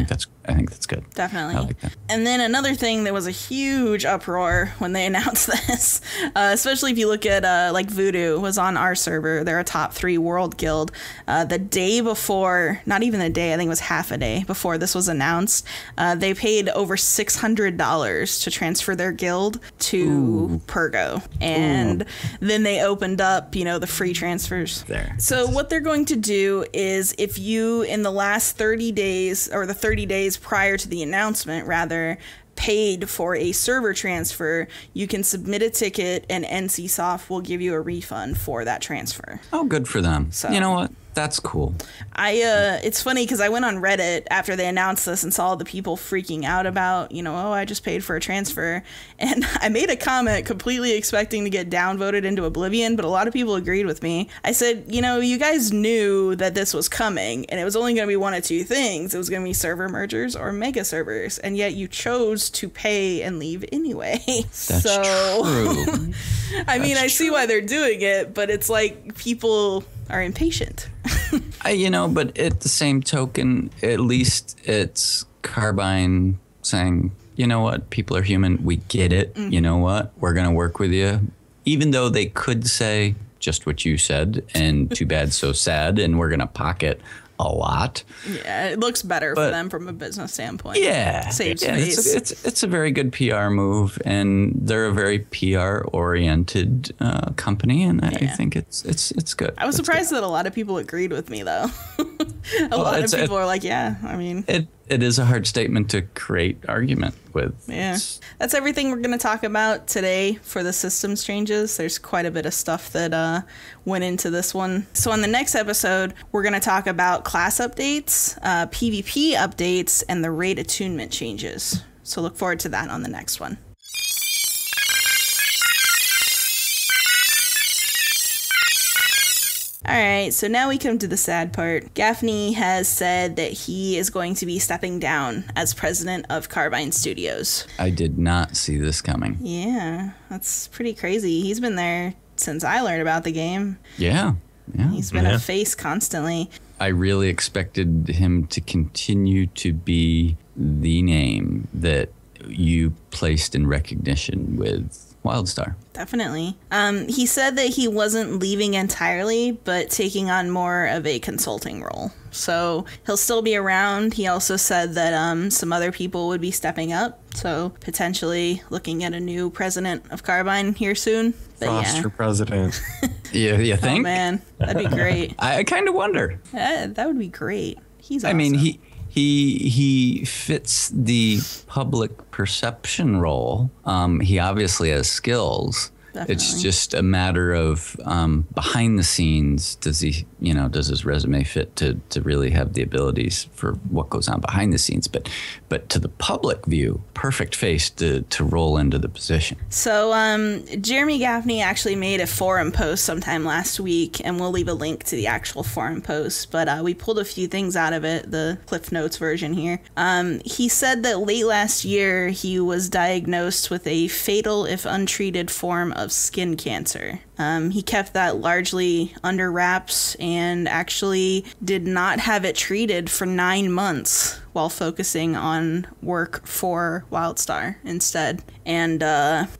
think that's good. Definitely. I like that. And then another thing that was a huge uproar when they announced this, especially if you look at like Voodoo was on our server. They're a top 3 world guild. The day before, not even a day, I think it was half a day before this was announced, they paid over $600 to transfer their guild to Purgo. And then they opened up, the free transfers. There. So what they're going to do is if you, in the last 30 days, or the 30 days prior to the announcement, rather, paid for a server transfer, you can submit a ticket and NCSoft will give you a refund for that transfer. Oh, good for them. So- You know what? That's cool. It's funny because I went on Reddit after they announced this and saw the people freaking out about, I just paid for a transfer. And I made a comment completely expecting to get downvoted into oblivion, but a lot of people agreed with me. I said, you guys knew that this was coming and it was only going to be one of 2 things. It was going to be server mergers or mega servers. And yet you chose to pay and leave anyway. That's so, true. I mean, I see why they're doing it, but it's like people are impatient. But at the same token, at least it's Carbine saying, you know what, people are human. We get it. You know what, we're going to work with you. Even though they could say just what you said and too bad, so sad, and we're going to pocket a lot. Yeah, it looks better for them from a business standpoint. Yeah. Saves yeah, face. It's a very good PR move, and they're a very PR-oriented company, and I think it's good. I was surprised that a lot of people agreed with me, though. A lot of people are like, yeah, I mean... It is a hard statement to create argument with. Yeah. That's everything we're going to talk about today for the systems changes. There's quite a bit of stuff that went into this one. So on the next episode, we're going to talk about class updates, PvP updates, and the raid attunement changes. So look forward to that on the next one. All right, so now we come to the sad part. Gaffney has said that he is going to be stepping down as president of Carbine Studios. I did not see this coming. Yeah, that's pretty crazy. He's been there since I learned about the game. Yeah. He's been a face constantly. I really expected him to continue to be the name that you placed in recognition with Wildstar. Definitely. He said that he wasn't leaving entirely, but taking on more of a consulting role. So he'll still be around. He also said that some other people would be stepping up. So potentially looking at a new president of Carbine here soon. But Frost for president. You think? Oh man, that'd be great. I kind of wonder. That would be great. He's awesome. I mean, he fits the public perception role. He obviously has skills. Definitely. It's just a matter of behind the scenes. Does his resume fit to really have the abilities for what goes on behind the scenes? But to the public view, perfect face to roll into the position. So Jeremy Gaffney actually made a forum post sometime last week, and we'll leave a link to the actual forum post. But we pulled a few things out of it, the Cliff Notes version here. He said that late last year he was diagnosed with a fatal, if untreated, form of skin cancer. He kept that largely under wraps and actually did not have it treated for 9 months while focusing on work for Wildstar instead. And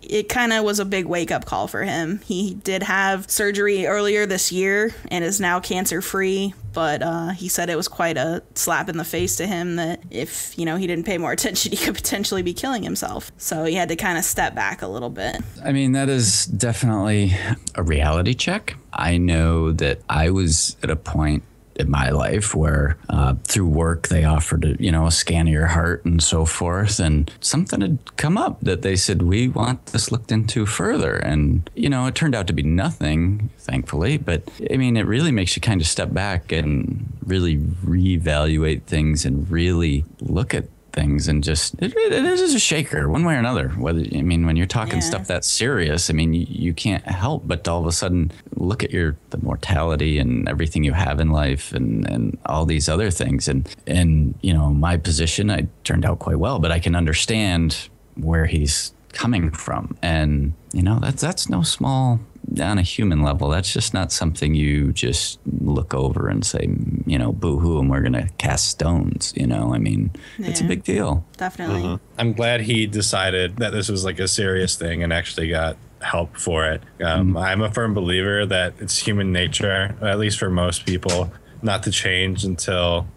it kind of was a big wake-up call for him. He did have surgery earlier this year and is now cancer-free, but he said it was quite a slap in the face to him that if, he didn't pay more attention, he could potentially be killing himself. So he had to kind of step back a little bit. I mean, that is definitely a reality check. I know that I was at a point in my life where through work they offered a scan of your heart and so forth, and something had come up that they said, we want this looked into further, and it turned out to be nothing, thankfully, but I mean, it really makes you kind of step back and really reevaluate things and really look at things, and just it is a shaker one way or another. When you're talking stuff that's serious, I mean, you can't help but all of a sudden look at the mortality and everything you have in life and all these other things, and my position, I turned out quite well, but I can understand where he's coming from, and that's no small. On a human level, that's just not something you just look over and say, boo-hoo, and we're going to cast stones, I mean, it's a big deal. Definitely. Mm-hmm. I'm glad he decided that this was like a serious thing and actually got help for it. I'm a firm believer that it's human nature, at least for most people, not to change until,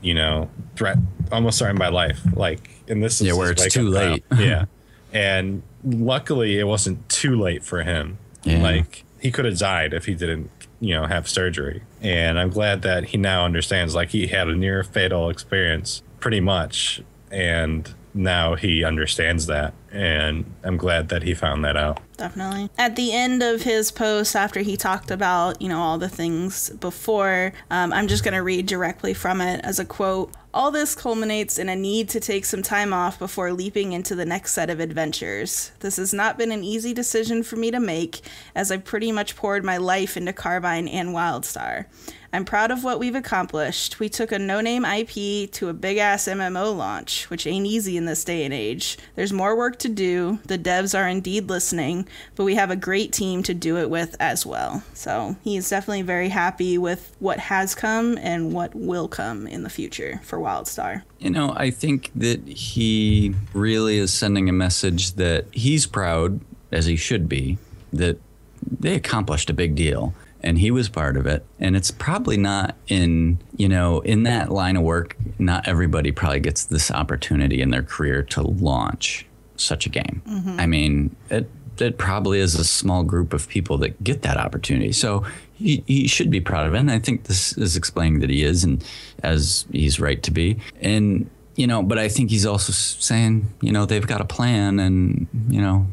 almost starting by life. Like, and this is where it's too late. Yeah. And luckily it wasn't too late for him. Yeah. Like, he could have died if he didn't, have surgery. And I'm glad that he now understands, like, he had a near fatal experience pretty much. And now he understands that. And I'm glad that he found that out. Definitely. At the end of his post, after he talked about, all the things before, I'm just going to read directly from it as a quote. All this culminates in a need to take some time off before leaping into the next set of adventures. This has not been an easy decision for me to make, as I've pretty much poured my life into Carbine and Wildstar. I'm proud of what we've accomplished. We took a no-name IP to a big-ass MMO launch, which ain't easy in this day and age. There's more work to do. The devs are indeed listening, but we have a great team to do it with as well. So he's definitely very happy with what has come and what will come in the future for Wildstar. I think that he really is sending a message that he's proud, as he should be, that they accomplished a big deal. and he was part of it. And it's probably not in that line of work, not everybody probably gets this opportunity in their career to launch such a game. I mean, it probably is a small group of people that get that opportunity. So he should be proud of it. And I think this is explaining that he is, and as he's right to be. And, but I think he's also saying, they've got a plan, and,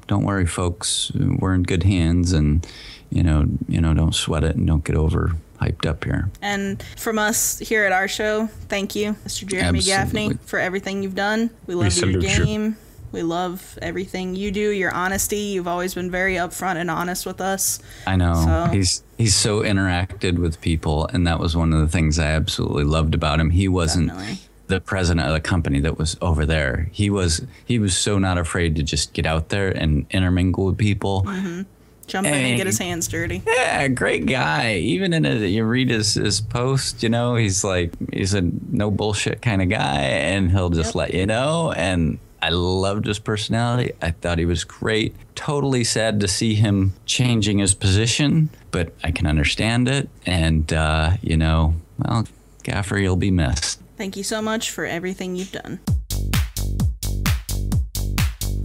don't worry, folks, we're in good hands, and, don't sweat it and don't get over hyped up here. And from us here at our show, thank you, Mr. Jeremy Gaffney, for everything you've done. We love your game. We love everything you do, your honesty. You've always been very upfront and honest with us. I know. So. He's so interacted with people, and that was one of the things I absolutely loved about him. He wasn't the president of the company that was over there. He was so not afraid to just get out there and intermingle with people. Jump in and get his hands dirty. Yeah, great guy. Even you read his post, he's a no bullshit kind of guy, and he'll just let you know. And I loved his personality. I thought he was great. Totally sad to see him changing his position, but I can understand it. And, well, Gaffer, you'll be missed. Thank you so much for everything you've done.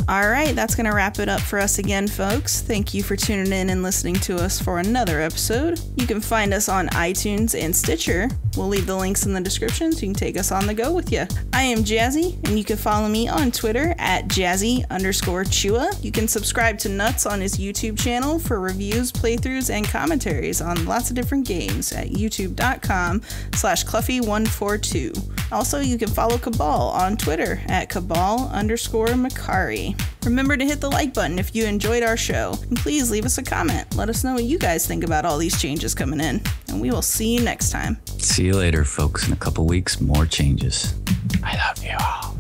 All right, that's going to wrap it up for us again, folks. Thank you for tuning in and listening to us for another episode. You can find us on iTunes and Stitcher. We'll leave the links in the description so you can take us on the go with you. I am Jazzy, and you can follow me on Twitter at Jazzy_Chua. You can subscribe to Nuts on his YouTube channel for reviews, playthroughs, and commentaries on lots of different games at youtube.com/Cluffy142. Also, you can follow Cabal on Twitter at Cabal_Macari. Remember to hit the like button if you enjoyed our show, and please leave us a comment. Let us know what you guys think about all these changes coming in, and we will see you next time. See you later, folks. In a couple weeks, more changes. I love you all.